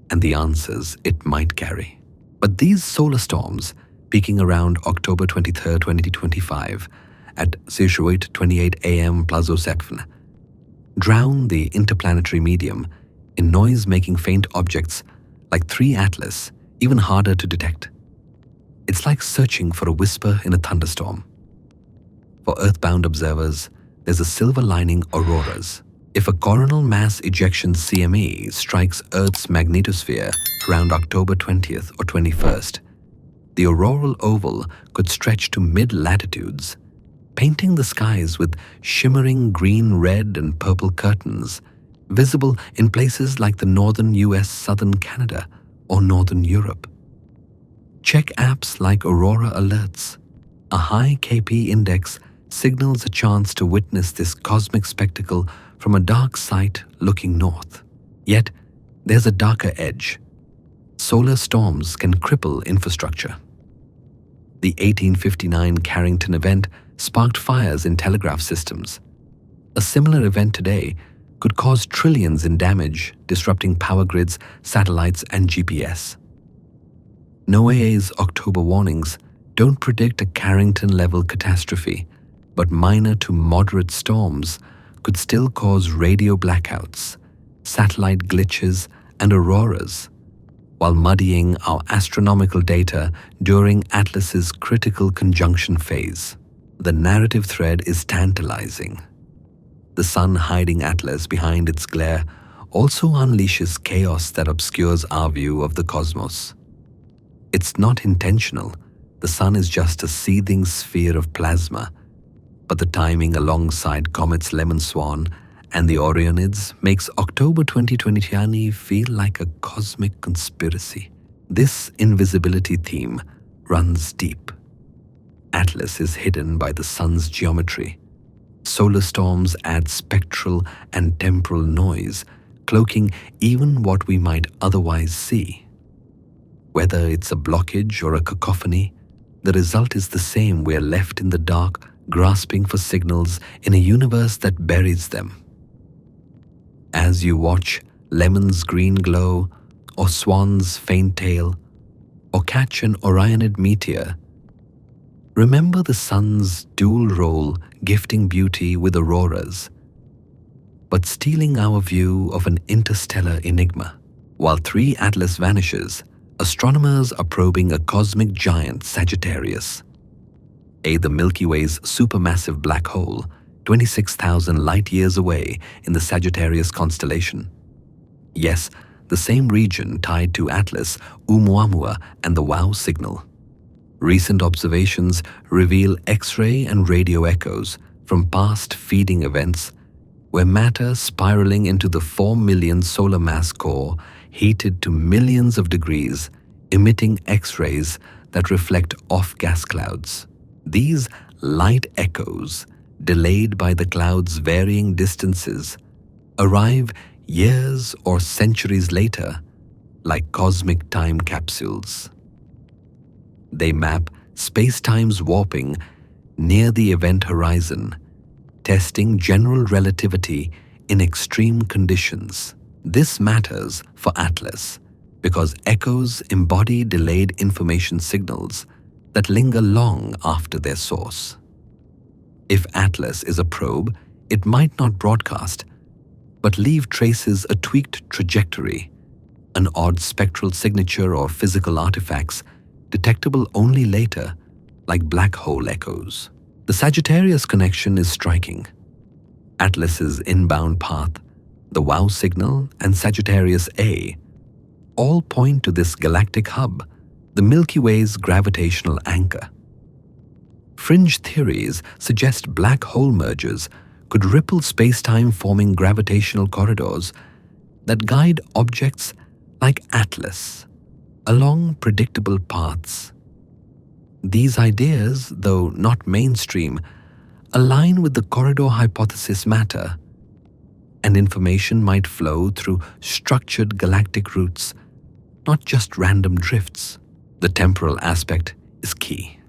and the answers it might carry. But these solar storms, peaking around October 23, 2025 at 08:28 am +07, drown the interplanetary medium in noise-making faint objects like 3 Atlas, even harder to detect. It's like searching for a whisper in a thunderstorm. For Earthbound observers, there's a silver lining: auroras. If a coronal mass ejection CME strikes Earth's magnetosphere around October 20th or 21st, the auroral oval could stretch to mid-latitudes, painting the skies with shimmering green, red, and purple curtains, visible in places like the northern US, southern Canada, or northern Europe. Check apps like Aurora Alerts. A high KP index signals a chance to witness this cosmic spectacle from a dark site looking north. Yet, there's a darker edge. Solar storms can cripple infrastructure. The 1859 Carrington event sparked fires in telegraph systems. A similar event today could cause trillions in damage, disrupting power grids, satellites, and GPS. NOAA's October warnings don't predict a Carrington-level catastrophe, but minor to moderate storms could still cause radio blackouts, satellite glitches, and auroras, while muddying our astronomical data during Atlas's critical conjunction phase. The narrative thread is tantalizing. The sun hiding Atlas behind its glare also unleashes chaos that obscures our view of the cosmos. It's not intentional. The sun is just a seething sphere of plasma, but the timing alongside Comets Lemon and Swan and the Orionids makes October 2020 feel like a cosmic conspiracy. This invisibility theme runs deep. Atlas is hidden by the sun's geometry. Solar storms add spectral and temporal noise, cloaking even what we might otherwise see. Whether it's a blockage or a cacophony, the result is the same. We're left in the dark, grasping for signals in a universe that buries them. As you watch Lemon's green glow, or Swan's faint tail, or catch an Orionid meteor, remember the sun's dual role, gifting beauty with auroras, but stealing our view of an interstellar enigma. While 3 Atlas vanishes, astronomers are probing a cosmic giant, Sagittarius, the Milky Way's supermassive black hole, 26,000 light-years away in the Sagittarius constellation. Yes, the same region tied to Atlas, Oumuamua, and the WOW signal. Recent observations reveal X-ray and radio echoes from past feeding events where matter spiraling into the 4 million solar mass core heated to millions of degrees, emitting X-rays that reflect off gas clouds. These light echoes, delayed by the cloud's varying distances, arrive years or centuries later like cosmic time capsules. They map space-time's warping near the event horizon, testing general relativity in extreme conditions. This matters for Atlas because echoes embody delayed information signals that linger long after their source. If Atlas is a probe, it might not broadcast, but leave traces a tweaked trajectory, an odd spectral signature or physical artifacts detectable only later, like black hole echoes. The Sagittarius connection is striking. Atlas's inbound path, the WOW signal, and Sagittarius A all point to this galactic hub, the Milky Way's gravitational anchor. Fringe theories suggest black hole mergers could ripple space-time, forming gravitational corridors that guide objects like Atlas along predictable paths. These ideas, though not mainstream, align with the corridor hypothesis matter, and information might flow through structured galactic routes, not just random drifts. The temporal aspect is key.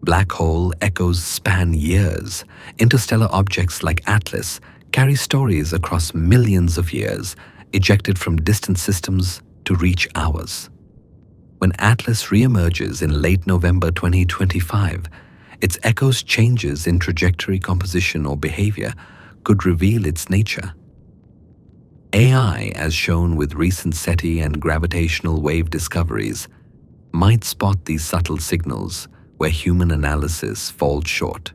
Black hole echoes span years. Interstellar objects like Atlas carry stories across millions of years, ejected from distant systems to reach ours. When Atlas reemerges in late November 2025, its echoes changes in trajectory, composition, or behavior could reveal its nature. AI, as shown with recent SETI and gravitational wave discoveries, might spot these subtle signals where human analysis falls short.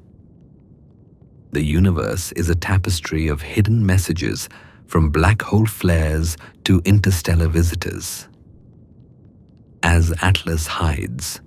The universe is a tapestry of hidden messages, from black hole flares to interstellar visitors. As Atlas hides,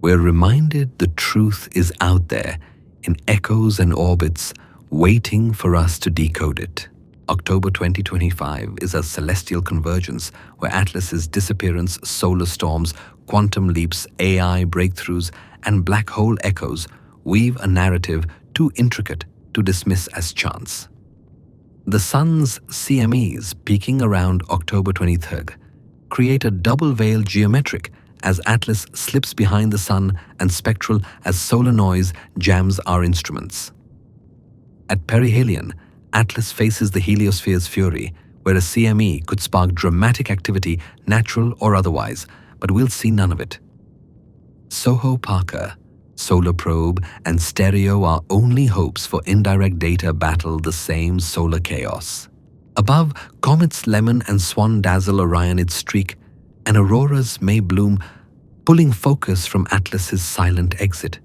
we're reminded the truth is out there in echoes and orbits, waiting for us to decode it. October 2025 is a celestial convergence where Atlas's disappearance, solar storms, quantum leaps, AI breakthroughs, and black hole echoes weave a narrative too intricate to dismiss as chance. The Sun's CMEs, peaking around October 23rd, create a double-veil geometric as Atlas slips behind the Sun, and spectral as solar noise jams our instruments. At perihelion, Atlas faces the heliosphere's fury, where a CME could spark dramatic activity, natural or otherwise, but we'll see none of it. Soho Parker, Solar Probe, and Stereo are only hopes for indirect data battle the same solar chaos. Above, Comets Lemon and Swan dazzle Orionid streak, and auroras may bloom, pulling focus from Atlas's silent exit.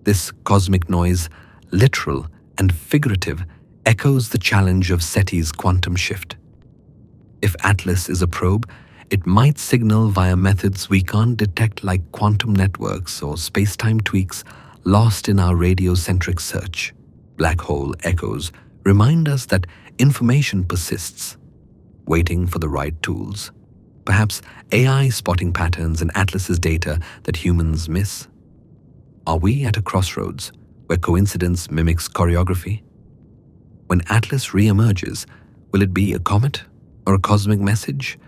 This cosmic noise, literal and figurative, echoes the challenge of SETI's quantum shift. If Atlas is a probe, it might signal via methods we can't detect, like quantum networks or space-time tweaks lost in our radiocentric search. Black hole echoes remind us that information persists, waiting for the right tools. Perhaps AI spotting patterns in Atlas's data that humans miss. Are we at a crossroads where coincidence mimics choreography? When Atlas reemerges, will it be a comet or a cosmic message?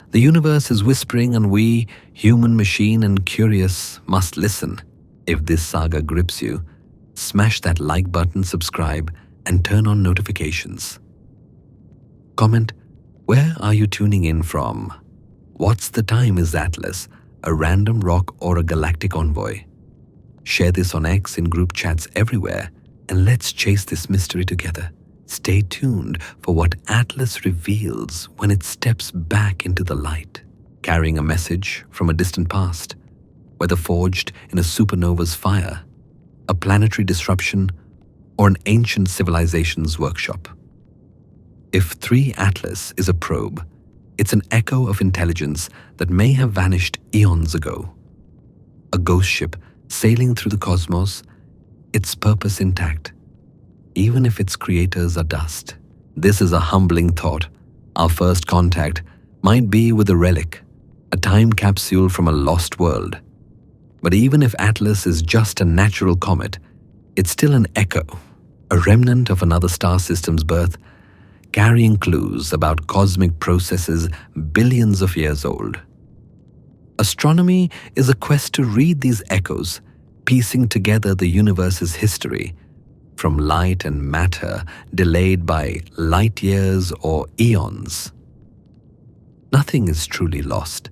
The universe is whispering, and we, human, machine, and curious, must listen. If this saga grips you, smash that like button, subscribe, and turn on notifications. Comment, where are you tuning in from? What's the time? Is Atlas a random rock or a galactic envoy? Share this on X, in group chats everywhere, and let's chase this mystery together. Stay tuned for what Atlas reveals when it steps back into the light, carrying a message from a distant past, whether forged in a supernova's fire, a planetary disruption, or an ancient civilization's workshop. If 3 Atlas is a probe, it's an echo of intelligence that may have vanished eons ago. A ghost ship sailing through the cosmos, its purpose intact, even if its creators are dust. This is a humbling thought. Our first contact might be with a relic, a time capsule from a lost world. But even if Atlas is just a natural comet, it's still an echo, a remnant of another star system's birth, carrying clues about cosmic processes billions of years old. Astronomy is a quest to read these echoes, piecing together the universe's history, from light and matter delayed by light years or eons. Nothing is truly lost.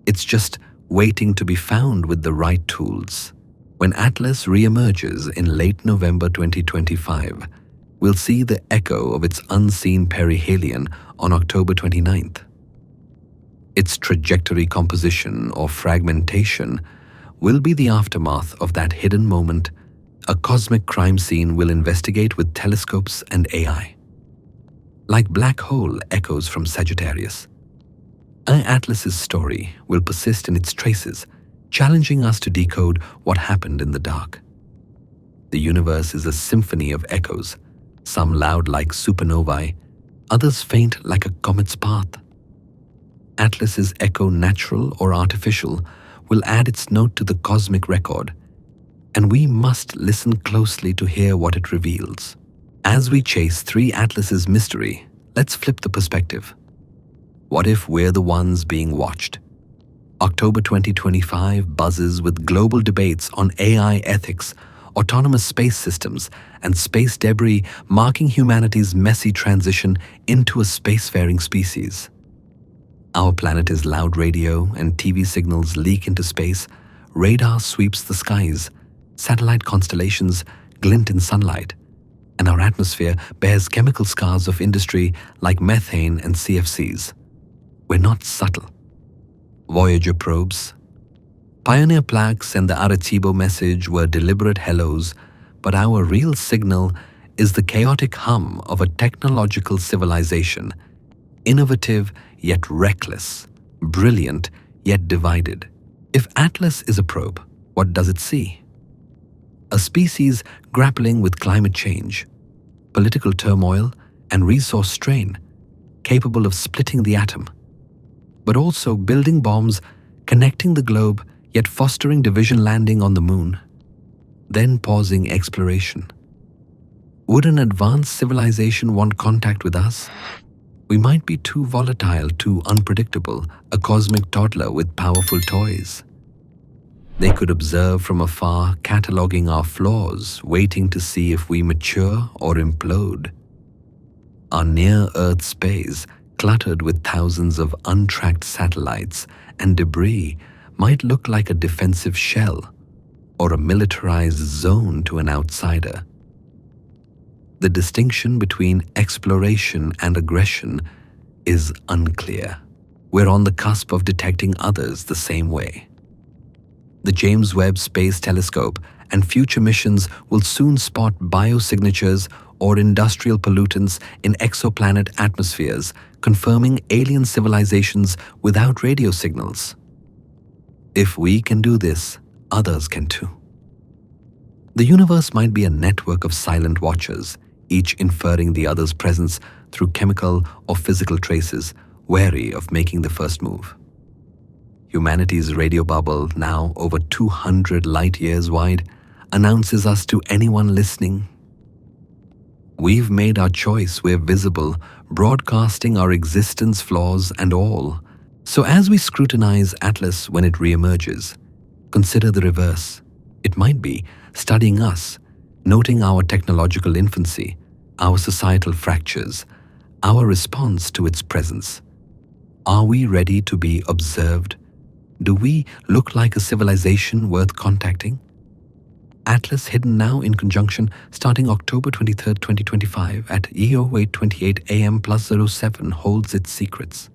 It's just waiting to be found with the right tools. When Atlas reemerges in late November 2025, we'll see the echo of its unseen perihelion on October 29th. Its trajectory composition or fragmentation will be the aftermath of that hidden moment a cosmic crime scene will investigate with telescopes and AI. Like black hole echoes from Sagittarius, our Atlas's story will persist in its traces, challenging us to decode what happened in the dark. The universe is a symphony of echoes, some loud like supernovae, others faint like a comet's path. Atlas's echo, natural or artificial, will add its note to the cosmic record, and we must listen closely to hear what it reveals. As we chase 3 Atlas's mystery, let's flip the perspective. What if we're the ones being watched? October 2025 buzzes with global debates on AI ethics, autonomous space systems, and space debris, marking humanity's messy transition into a spacefaring species. Our planet is loud radio and TV signals leak into space, radar sweeps the skies, satellite constellations glint in sunlight, and our atmosphere bears chemical scars of industry like methane and CFCs. We're not subtle. Voyager probes, Pioneer plaques and the Arecibo message were deliberate hellos, but our real signal is the chaotic hum of a technological civilization, innovative yet reckless, brilliant yet divided. If Atlas is a probe, what does it see? A species grappling with climate change, political turmoil, and resource strain, capable of splitting the atom, but also building bombs, connecting the globe, yet fostering division, landing on the moon, then pausing exploration. Would an advanced civilization want contact with us? We might be too volatile, too unpredictable, a cosmic toddler with powerful toys. They could observe from afar, cataloging our flaws, waiting to see if we mature or implode. Our near-Earth space, cluttered with thousands of untracked satellites and debris, might look like a defensive shell or a militarized zone to an outsider. The distinction between exploration and aggression is unclear. We're on the cusp of detecting others the same way. The James Webb Space Telescope and future missions will soon spot biosignatures or industrial pollutants in exoplanet atmospheres, confirming alien civilizations without radio signals. If we can do this, others can too. The universe might be a network of silent watchers, each inferring the other's presence through chemical or physical traces, wary of making the first move. Humanity's radio bubble, now over 200 light-years wide, announces us to anyone listening. We've made our choice, we're visible, broadcasting our existence, flaws and all. So as we scrutinize Atlas when it reemerges, consider the reverse. It might be studying us, noting our technological infancy, our societal fractures, our response to its presence. Are we ready to be observed? Do we look like a civilization worth contacting? Atlas hidden now in conjunction starting October 23, 2025 at E0828 AM +07 holds its secrets.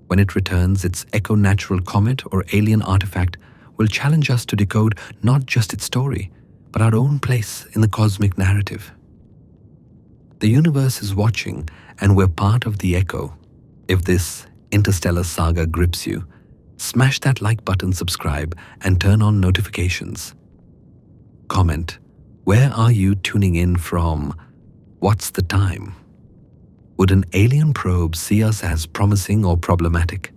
When it returns, its echo-natural comet or alien artifact will challenge us to decode not just its story, but our own place in the cosmic narrative. The universe is watching, and we're part of the echo. If this interstellar saga grips you, smash that like button, subscribe, and turn on notifications. Comment, where are you tuning in from? What's the time? Would an alien probe see us as promising or problematic?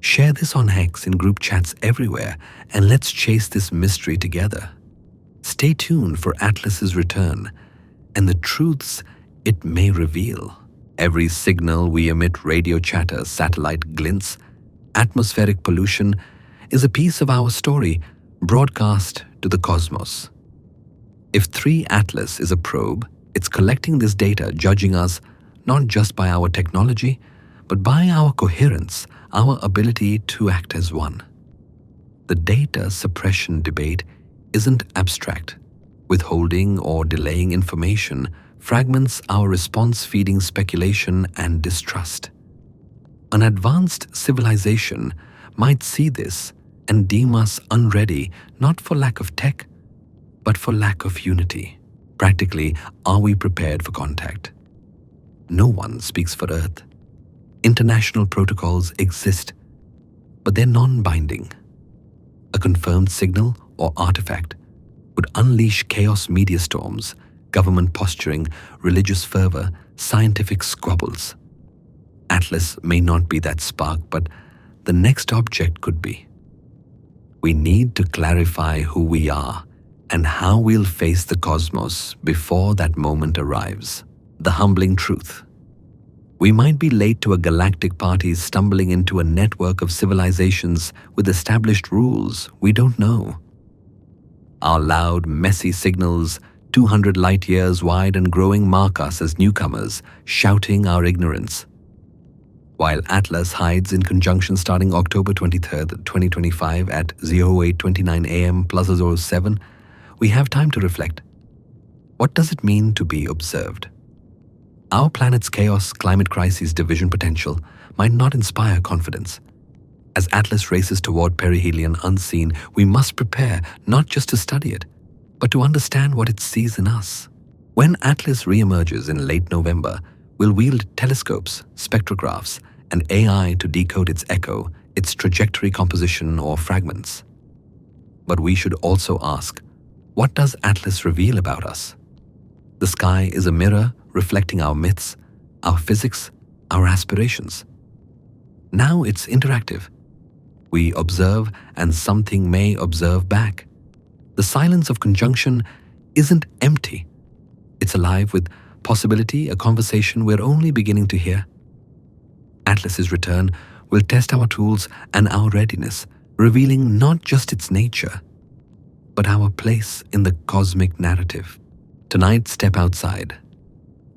Share this on X in group chats everywhere, and let's chase this mystery together. Stay tuned for Atlas's return and the truths it may reveal. Every signal we emit, radio chatter, satellite glints, atmospheric pollution, is a piece of our story broadcast to the cosmos. If 3 Atlas is a probe, it's collecting this data, judging us not just by our technology, but by our coherence, our ability to act as one. The data suppression debate isn't abstract. Withholding or delaying information fragments our response, feeding speculation and distrust. An advanced civilization might see this and deem us unready, not for lack of tech, but for lack of unity. Practically, are we prepared for contact? No one speaks for Earth. International protocols exist, but they're non-binding. A confirmed signal or artifact would unleash chaos, media storms, government posturing, religious fervor, scientific squabbles. Atlas may not be that spark, but the next object could be. We need to clarify who we are and how we'll face the cosmos before that moment arrives. The humbling truth. We might be late to a galactic party, stumbling into a network of civilizations with established rules we don't know. Our loud, messy signals, 200 light years wide and growing, mark us as newcomers, shouting our ignorance. While Atlas hides in conjunction starting October 23rd, 2025 at 08:29 AM +07, we have time to reflect. What does it mean to be observed? Our planet's chaos, climate crises, division potential might not inspire confidence. As Atlas races toward perihelion unseen, we must prepare not just to study it, but to understand what it sees in us. When Atlas reemerges in late November, we'll wield telescopes, spectrographs, and AI to decode its echo, its trajectory, composition, or fragments. But we should also ask, what does Atlas reveal about us? The sky is a mirror reflecting our myths, our physics, our aspirations. Now it's interactive. We observe and something may observe back. The silence of conjunction isn't empty. It's alive with possibility, a conversation we're only beginning to hear. Atlas's return will test our tools and our readiness, revealing not just its nature, but our place in the cosmic narrative. Tonight, step outside.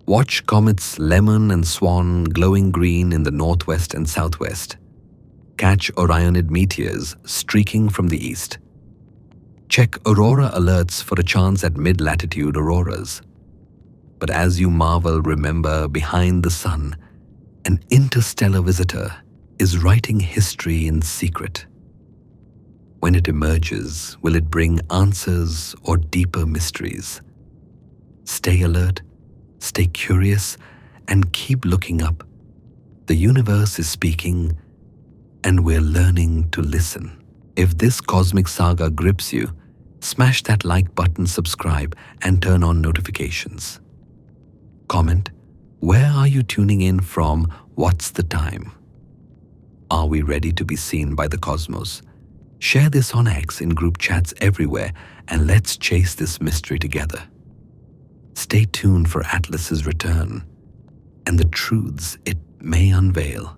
Watch Comets Lemon and Swan glowing green in the northwest and southwest. Catch Orionid meteors streaking from the east. Check aurora alerts for a chance at mid-latitude auroras. But as you marvel, remember, behind the sun, an interstellar visitor is writing history in secret. When it emerges, will it bring answers or deeper mysteries? Stay alert, stay curious, and keep looking up. The universe is speaking, and we're learning to listen. If this cosmic saga grips you, smash that like button, subscribe, and turn on notifications. Comment, where are you tuning in from? What's the time? Are we ready to be seen by the cosmos? Share this on X, in group chats everywhere, and let's chase this mystery together. Stay tuned for Atlas's return and the truths it may unveil.